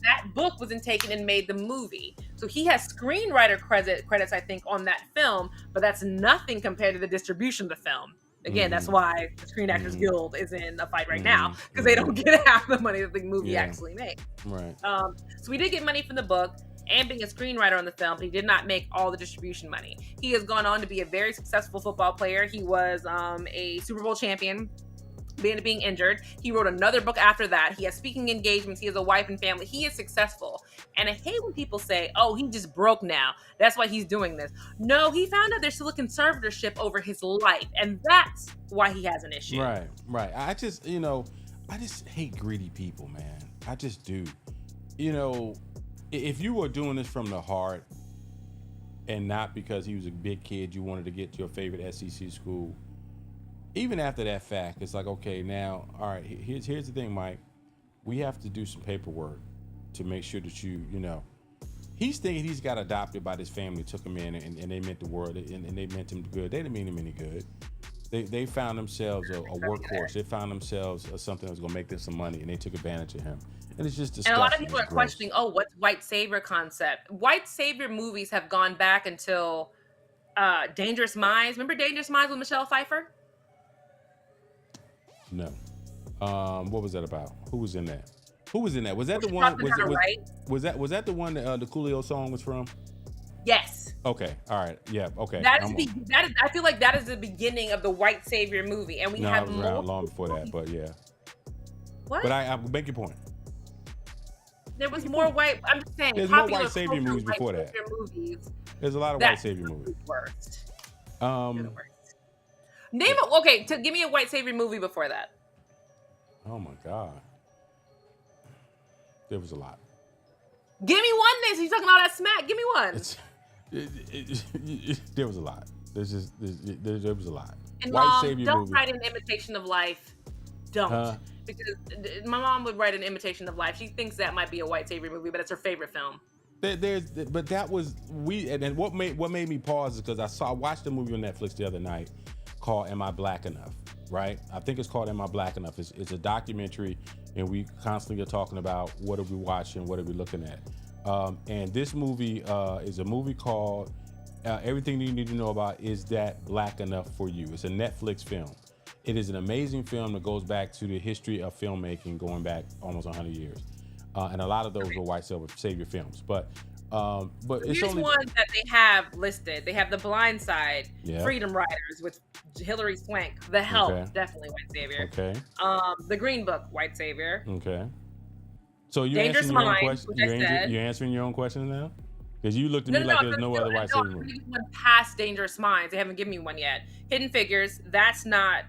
That book wasn't taken and made the movie. So he has screenwriter credits, I think, on that film, but that's nothing compared to the distribution of the film. Again, that's why the Screen Actors Guild is in a fight right now, because they don't get half the money that the movie actually made. Right. So we did get money from the book and being a screenwriter on the film, but he did not make all the distribution money. He has gone on to be a very successful football player. He was a Super Bowl champion, being injured. He wrote another book after that. He has speaking engagements. He has a wife and family. He is successful. And I hate when people say, oh, he just broke now. That's why he's doing this. No, he found out there's still a conservatorship over his life. And that's why he has an issue. Right. I just hate greedy people, man. I just do. If you were doing this from the heart and not because he was a big kid, you wanted to get to your favorite SEC school, even after that fact, it's like, okay, now, all right, here's the thing, Mike. We have to do some paperwork to make sure that he's thinking he's got adopted by this family, took him in, and they meant the world, and they meant him good. They didn't mean him any good. They found themselves a workhorse. They found themselves something that was going to make them some money, and they took advantage of him. And it's just disgusting. And a lot of people are questioning, what's white savior concept? White savior movies have gone back until Dangerous Minds. Remember Dangerous Minds with Michelle Pfeiffer? No. What was that about? Who was in that? Was that the one? Was that the one that the Coolio song was from? Yes. Okay. All right. Yeah. Okay. I feel like that is the beginning of the white savior movie, and we have around long before that, but yeah. What? But I make your point. There was more white. I'm just saying. There's more white savior movies before that. There's a lot of white savior movies. Worst. Name it. Okay, give me a white savior movie before that. Oh my God. There was a lot. Give me one. Then he's talking all that smack. Give me one. There was a lot. There was a lot. And white Mom, savior don't movie. Write an imitation of life. Don't. Because my mom would write an imitation of life. She thinks that might be a white savior movie, but it's her favorite film. But that was and what made me pause is because I watched the movie on Netflix the other night called Am I Black Enough? Right? I think it's called Am I Black Enough? It's a documentary, and we constantly are talking about what are we watching, what are we looking at. And this movie is a movie called Everything You Need to Know About Is That Black Enough for You? It's a Netflix film. It is an amazing film that goes back to the history of filmmaking going back almost 100 years. And a lot of those were white savior films. But But it's Here's only one that they have listed. They have The Blind Side, Yeah. Freedom Riders with Hilary Swank, The Help, Okay. definitely white savior. Okay. The Green Book, white savior. Okay. So you're Dangerous answering your own Minds, question. which I said. You're answering your own questions now, because you looked at me like there's no other white savior I'm movie. giving one past Dangerous Minds. They haven't given me one yet. Hidden Figures. That's not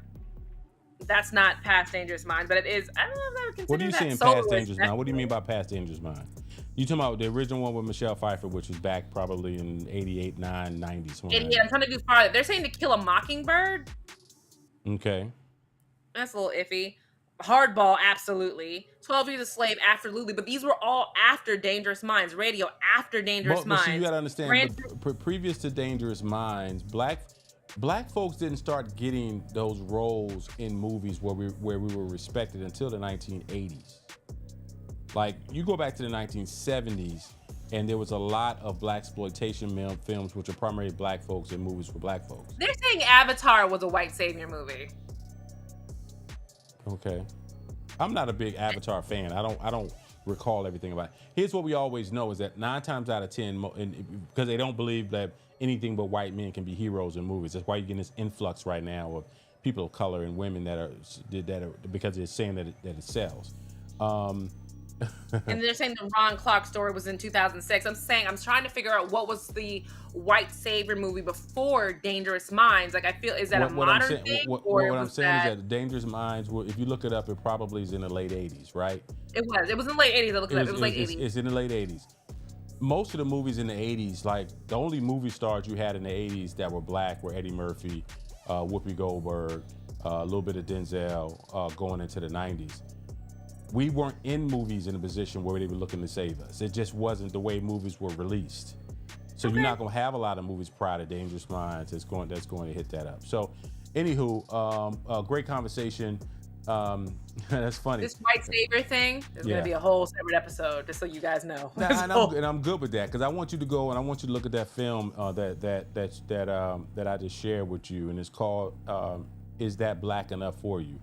past Dangerous Minds, but it is. I don't know if I would consider What are you that saying soloist, past Dangerous Mind? What do you definitely. mean by past Dangerous Mind? You talking about the original one with Michelle Pfeiffer, which was back probably in 88, 9, 90, something like 88. I'm trying to do farther. They're saying To Kill a Mockingbird. that. Okay. That's a little iffy. Hardball, absolutely. 12 Years a Slave, absolutely. But these were all after Dangerous Minds. Radio after Dangerous But Minds. see, you gotta understand, previous to Dangerous Minds, black folks didn't start getting those roles in movies where we were respected until the 1980s. Like, you go back to the 1970s, and there was a lot of blaxploitation films, which are primarily black folks in movies for black folks. They're saying Avatar was a white savior movie. Okay. I'm not a big Avatar fan. I don't recall everything about it. Here's what we always know is that 9 times out of 10, because they don't believe that anything but white men can be heroes in movies. That's why you're getting this influx right now of people of color and women that are because they're saying that it sells. And they're saying the Ron Clark story was in 2006. I'm trying to figure out what was the white savior movie before Dangerous Minds. Like, I feel, is that a modern thing? What I'm saying is that Dangerous Minds, if you look it up, it probably is in the late 80s, right? It was in the late 80s. I looked it up. It was late 80s. It's in the late 80s. Most of the movies in the 80s, like the only movie stars you had in the 80s that were black were Eddie Murphy, Whoopi Goldberg, a little bit of Denzel going into the 90s. We weren't in movies in a position where they were looking to save us. It just wasn't the way movies were released. So You're not going to have a lot of movies prior to Dangerous Minds that's going to hit that up. So, anywho, great conversation. That's funny. This white savior thing is going to be a whole separate episode, just so you guys know. And I'm good with that, because I want you to go and I want you to look at that film that I just shared with you, and it's called "Is That Black Enough for You?"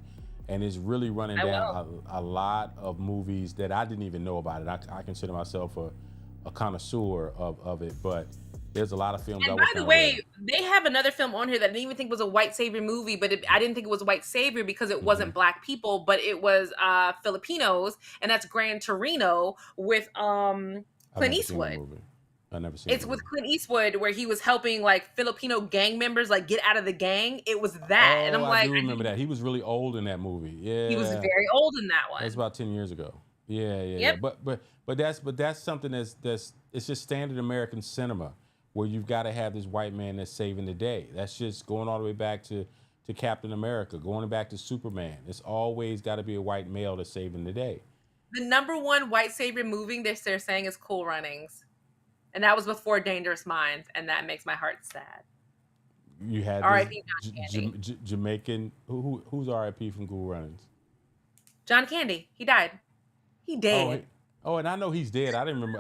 And it's really running down a lot of movies that I didn't even know about it. I consider myself a connoisseur of it, but there's a lot of films. And by the way, they have another film on here that I didn't even think was a white savior movie, but I didn't think it was a white savior because it wasn't black people, but it was Filipinos, and that's Gran Torino with Clint Eastwood. I've never seen it. It's with Clint Eastwood, where he was helping like Filipino gang members like get out of the gang. It was that, and I'm like, I do remember that. He was really old in that movie. Yeah, he was very old in that one. That's about 10 years ago. Yeah. But that's something that's it's just standard American cinema, where you've got to have this white man that's saving the day. That's just going all the way back to Captain America, going back to Superman. It's always got to be a white male that's saving the day. The number 1 white savior movie they're saying is Cool Runnings. And that was before Dangerous Minds, and that makes my heart sad. You had R.I.P. John Candy. Jamaican, who's R.I.P. from Cool Runnings? John Candy. He died. He dead. Oh, and I know he's dead. I don't remember.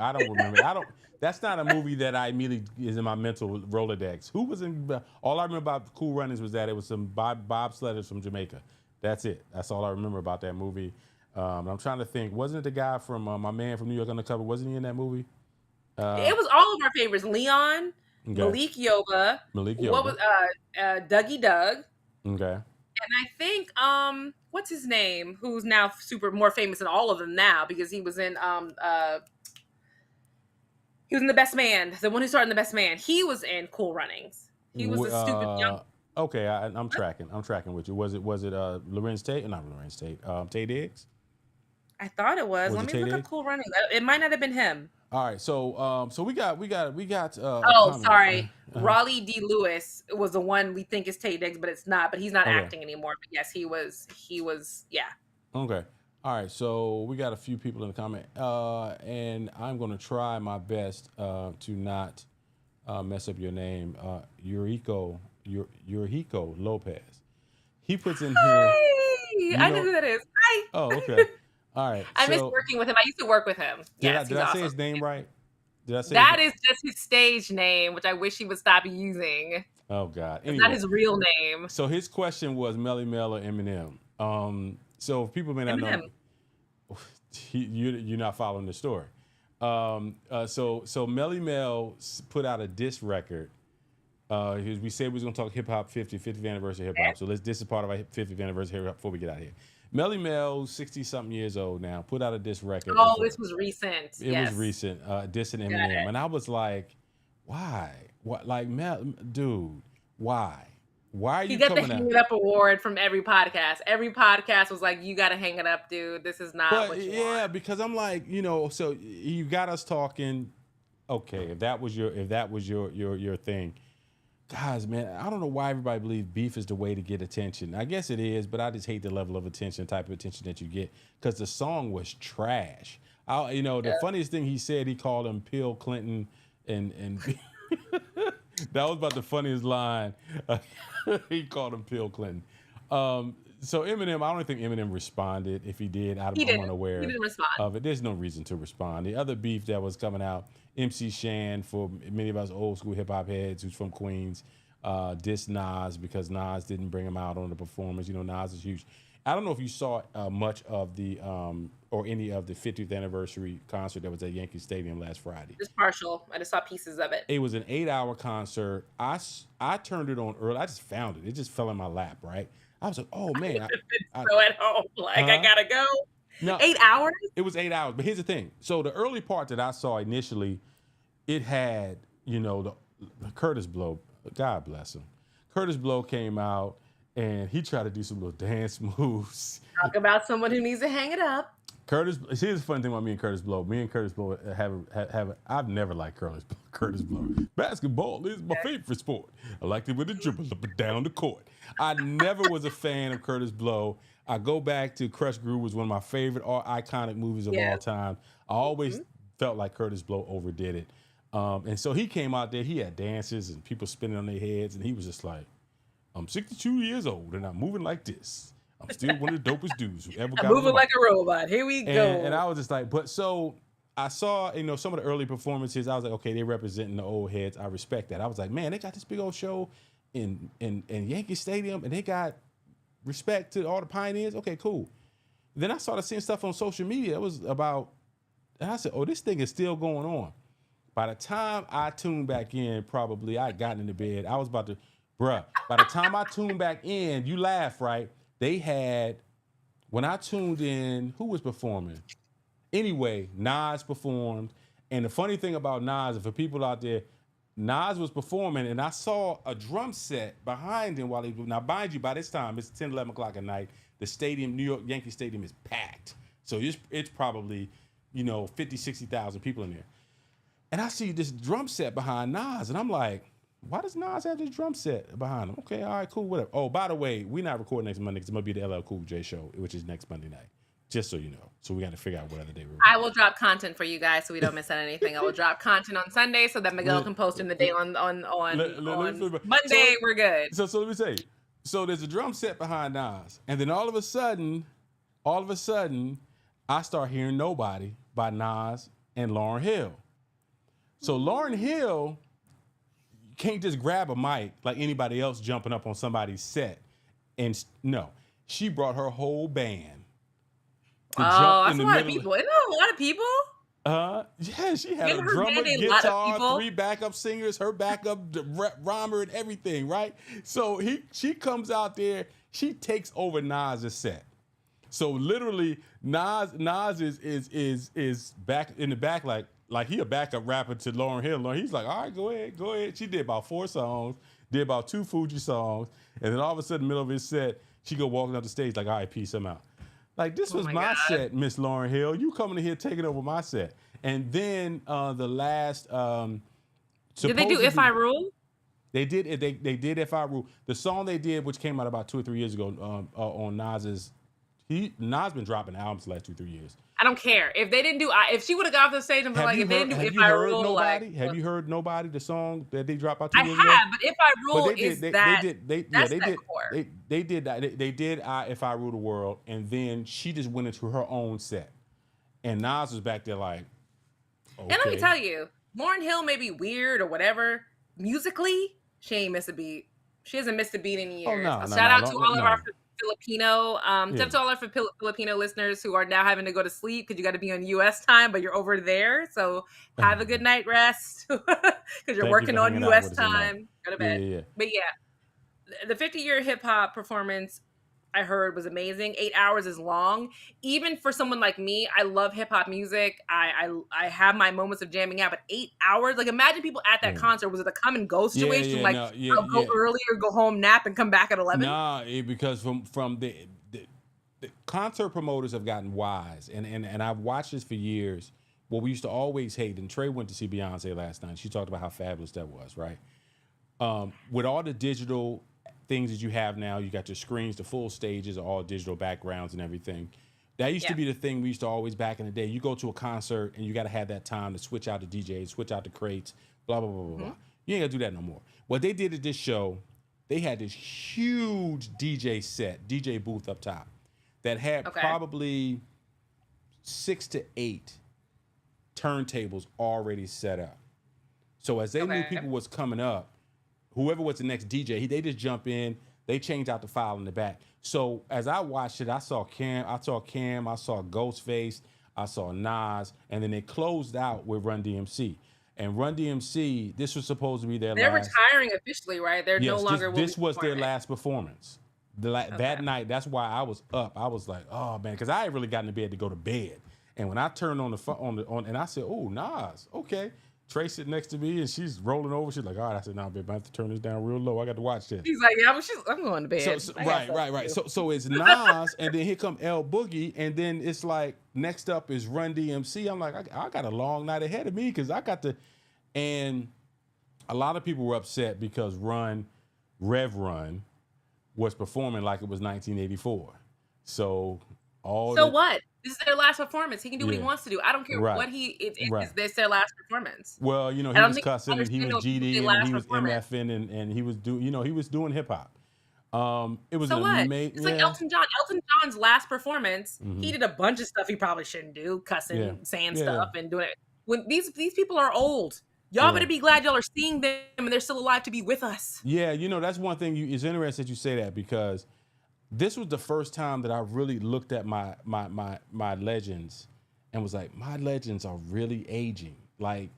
That's not a movie that I immediately is in my mental Rolodex. Who was in? All I remember about Cool Runnings was that it was some bobsledders from Jamaica. That's it. That's all I remember about that movie. I'm trying to think. Wasn't it the guy from My Man from New York Undercover? Wasn't he in that movie? It was all of our favorites. Leon, okay. Malik Yoba. What was Dougie Doug? Okay. And I think what's his name? Who's now more famous than all of them now because he was in The Best Man. The one who started in The Best Man. He was in Cool Runnings. He was a stupid young. Okay, I'm tracking. I'm tracking with you. Was it Lorenz Tate? Not Lorenz Tate. Tay Diggs. I thought it was. Let me look at Cool Runnings. It might not have been him. All right, so we got. Sorry, Raleigh D. Lewis was the one we think is Tay Diggs, but it's not. But he's not acting anymore. But yes, he was. Yeah. Okay. All right, so we got a few people in the comment, and I'm going to try my best to not mess up your name, Yuriko Lopez. He puts in here. I know who that is. Hi. Oh, okay. All right. I miss working with him. I used to work with him. Did I say his name right? Did I say that is just his stage name, which I wish he would stop using. Oh God. Anyway, it's not his real name. So his question was Melee Mel or Eminem. So if people may not know, you're not following the story. So Melee Mel put out a diss record. We said we was gonna talk hip hop 50th anniversary hip hop. So this is part of our 50th anniversary hip hop before we get out of here. Melee Mel, 60-something years old now, put out a diss record. Oh, this was recent. It was recent. Dissing Eminem, and I was like, why? What? Like, dude, why? Why are you got the coming Hang It Up award from every podcast. Every podcast was like, you got to hang it up, dude. This is not what you want. Because I'm like, so you got us talking. Okay, if that was your thing, guys, man, I don't know why everybody believes beef is the way to get attention. I guess it is, but I just hate the level of attention, type of attention that you get, because the song was trash. The funniest thing he said, he called him Bill Clinton, and that was about the funniest line. He called him Bill Clinton. So Eminem, I don't think Eminem responded. If he did, I'm unaware of it. There's no reason to respond. The other beef that was coming out, MC Shan, for many of us old school hip hop heads who's from Queens, dissed Nas because Nas didn't bring him out on the performance. Nas is huge. I don't know if you saw much of the or any of the 50th anniversary concert that was at Yankee Stadium last Friday. Just partial. I just saw pieces of it. It was an 8-hour concert. I turned it on early. I just found it. It just fell in my lap, right? I was like, oh, man. So at home, I got to go. No, 8 hours? It was 8 hours. But here's the thing. So the early part that I saw initially, it had, the Curtis Blow. God bless him. Curtis Blow came out, and he tried to do some little dance moves. Talk about someone who needs to hang it up. Here's the funny thing about me and Curtis Blow. Me and Curtis Blow I've never liked Curtis Blow. Basketball is my favorite sport. I liked it with the dribble up and down the court. I never was a fan of Curtis Blow. I go back to Crush Groove, was one of my favorite iconic movies of all time. I always felt like Curtis Blow overdid it. And so he came out there, he had dances and people spinning on their heads, and he was just like, I'm 62 years old and I'm moving like this. I'm still one of the dopest dudes who ever got moving like a robot. Here we go. And I was just like, but so I saw, some of the early performances. I was like, okay, they're representing the old heads. I respect that. I was like, man, they got this big old show in Yankee Stadium, and they got respect to all the pioneers. Okay, cool. Then I started seeing stuff on social media. It was about, and I said, oh, this thing is still going on. By the time I tuned back in, probably I had gotten into bed. I was about to, by the time I tuned back in, you laugh, right? They had, when I tuned in, who was performing? Anyway, Nas performed. And the funny thing about Nas, for people out there, Nas was performing, and I saw a drum set behind him while he was. Now, mind you, by this time, it's 10, 11 o'clock at night. The stadium, New York Yankee Stadium, is packed. So it's probably, 50, 60,000 people in there. And I see this drum set behind Nas, and I'm like, why does Nas have this drum set behind him? Okay, all right, cool, whatever. Oh, by the way, we're not recording next Monday because it's going to be the LL Cool J show, which is next Monday night. Just so you know. So we got to figure out what other day we're recording. I will drop content for you guys so we don't miss out on anything. I will drop content on Sunday so that Miguel can post in the day on Monday. We're good. So let me say. So there's a drum set behind Nas. And then all of a sudden, I start hearing Nobody by Nas and Lauryn Hill. So Lauryn Hill can't just grab a mic like anybody else jumping up on somebody's set. And no, she brought her whole band. That's a lot of people. Isn't that a lot of people? Yeah, she had a drummer, guitar, 3 backup singers, her backup rhymer and everything, right? So she comes out there, she takes over Nas' set. So literally, Nas is back in the back like he a backup rapper to Lauryn Hill. He's like, all right, go ahead. She did about 4 songs, did about 2 Fuji songs, and then all of a sudden, in the middle of his set, she go walking up the stage like, all right, peace, I'm out. Like, this was my set, Miss Lauryn Hill. You coming in here taking over my set. And then the last... did they do If I Rule? They did If I Rule. The song they did, which came out about 2 or 3 years ago on Nas's... Nas been dropping albums the last 2-3 years. I don't care. If they didn't do... If she would have got off the stage and been like, if they didn't do If I Rule... Nobody? Have you heard Nobody, the song that they dropped out 2 years ago? I have, but If I Rule is that... They did that. They did If I Rule the World, and then she just went into her own set. And Nas was back there like, okay. And let me tell you, Lauryn Hill may be weird or whatever. Musically, she ain't missed a beat. She hasn't missed a beat in years. Oh, no, Shout out to all of our... Filipino. That's all for Filipino listeners who are now having to go to sleep because you got to be on U.S. time, but you're over there. So have a good night rest because you're Thank you working for on hanging out U.S. with us tonight. time. Go to Yeah, bed. yeah, yeah. But yeah, the 50-year hip hop performance I heard was amazing. 8 hours is long. Even for someone like me, I love hip hop music. I have my moments of jamming out, but 8 hours, like imagine people at that concert. Was it a come and go situation? Like I'll go early or go home, nap, and come back at 11? Nah, because from the concert promoters have gotten wise, and I've watched this for years. What we used to always hate, and Trey went to see Beyonce last night. She talked about how fabulous that was, right? With all the digital things that you have now, you got your screens, the full stages, all digital backgrounds and everything. That used to be the thing we used to always back in the day. You go to a concert and you got to have that time to switch out the DJs, switch out the crates, blah, blah, blah, blah, blah. You ain't got to do that no more. What they did at this show, they had this huge DJ set, DJ booth up top that had probably 6 to 8 turntables already set up. So as they knew people was coming up, whoever was the next DJ, they just jump in, they change out the file in the back. So as I watched it, I saw Cam, I saw Ghostface, I saw Nas, and then they closed out with Run DMC. And Run DMC, this was supposed to be their They're last. retiring officially, right? They're no longer. This was their last performance. That night, that's why I was up. I was like, oh man, because I had really gotten to bed to go to bed. And when I turned on the phone, and I said, oh, Nas, okay. Trey sitting next to me and she's rolling over. She's like, all right. I said, nah, babe, I have to turn this down real low. I got to watch this. He's like, yeah, I'm going to bed. Right. So it's Nas, and then here come L Boogie, and then it's like next up is Run DMC. I'm like, I got a long night ahead of me because I got to, and a lot of people were upset because Rev Run was performing like it was 1984. So what? This is their last performance. He can do what he wants to do. I don't care what it's their last performance. Well, he was cussing and he was GD and he was MFing and he was doing hip hop. It was It's like Elton John. Elton John's last performance, he did a bunch of stuff he probably shouldn't do, cussing, saying stuff and doing it. When these people are old. Y'all better be glad y'all are seeing them and they're still alive to be with us. Yeah, that's one thing. It's interesting that you say that because this was the first time that I really looked at my legends and was like, my legends are really aging. Like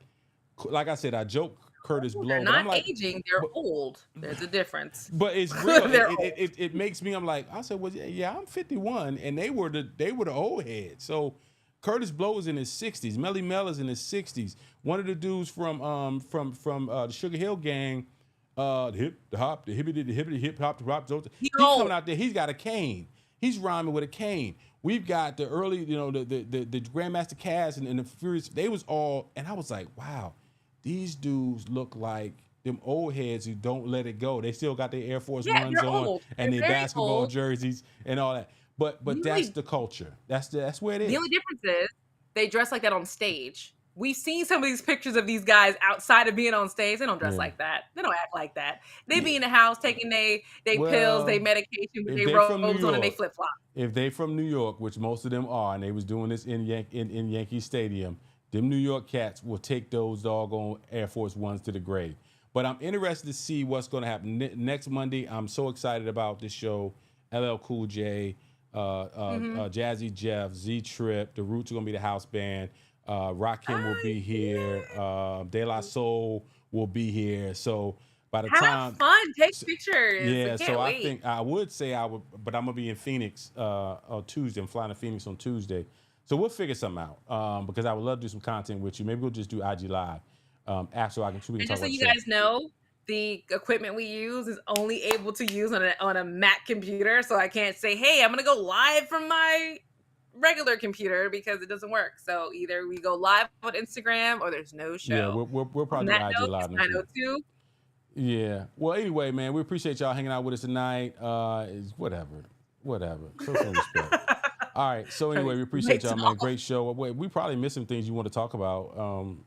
I said, I joke Curtis Blow. They're not aging, they're old. There's a difference. But it's real. it makes me, I'm like, I said, well, yeah, I'm 51 and they were the old heads. So Curtis Blow is in his 60s. Melee Mel is in his 60s. One of the dudes from the Sugar Hill Gang, the hip, the hop, the hippity, the hip hop, the rap. He's coming out there. He's got a cane. He's rhyming with a cane. We've got the early, the Grandmaster Caz and the Furious. They was all, and I was like, wow, these dudes look like them old heads who don't let it go. They still got their Air Force Ones on and their basketball jerseys and all that. But that's the culture. That's where it is. The only difference is they dress like that on stage. We've seen some of these pictures of these guys outside of being on stage. They don't dress like that. They don't act like that. They be in the house taking they pills, they medication, with their robes on and they flip flop. If they from New York, which most of them are, and they was doing this in Yankee Stadium, them New York cats will take those doggone Air Force Ones to the grave. But I'm interested to see what's going to happen next Monday. I'm so excited about this show. LL Cool J, Jazzy Jeff, Z Trip, The Roots are going to be the house band. Rakim will be here. De La Soul will be here. So by the time, have fun, take pictures. Yeah, so wait. I think I would say I would, but I'm gonna be in Phoenix on Tuesday. I'm flying to Phoenix on Tuesday, so we'll figure something out. Because I would love to do some content with you. Maybe we'll just do IG Live after I can. And just so you guys know, the equipment we use is only able to use on a Mac computer. So I can't say, hey, I'm gonna go live from my regular computer because it doesn't work. So either we go live on Instagram or there's no show. Yeah, we'll probably do IG Live. 902. Yeah. Well, anyway, man, we appreciate y'all hanging out with us tonight. It's whatever. Show some respect. All right. So anyway, we appreciate y'all, man. Great show. We probably missed some things you want to talk about.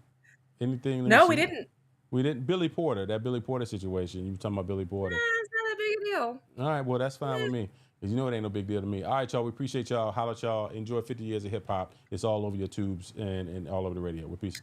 Anything? No, we didn't. We didn't. Billy Porter, that Billy Porter situation. You were talking about Billy Porter. It's not a big deal. All right. Well, that's fine with me. Because it ain't no big deal to me. All right, y'all. We appreciate y'all. Holla at y'all. Enjoy 50 years of hip hop. It's all over your tubes and all over the radio. With peace.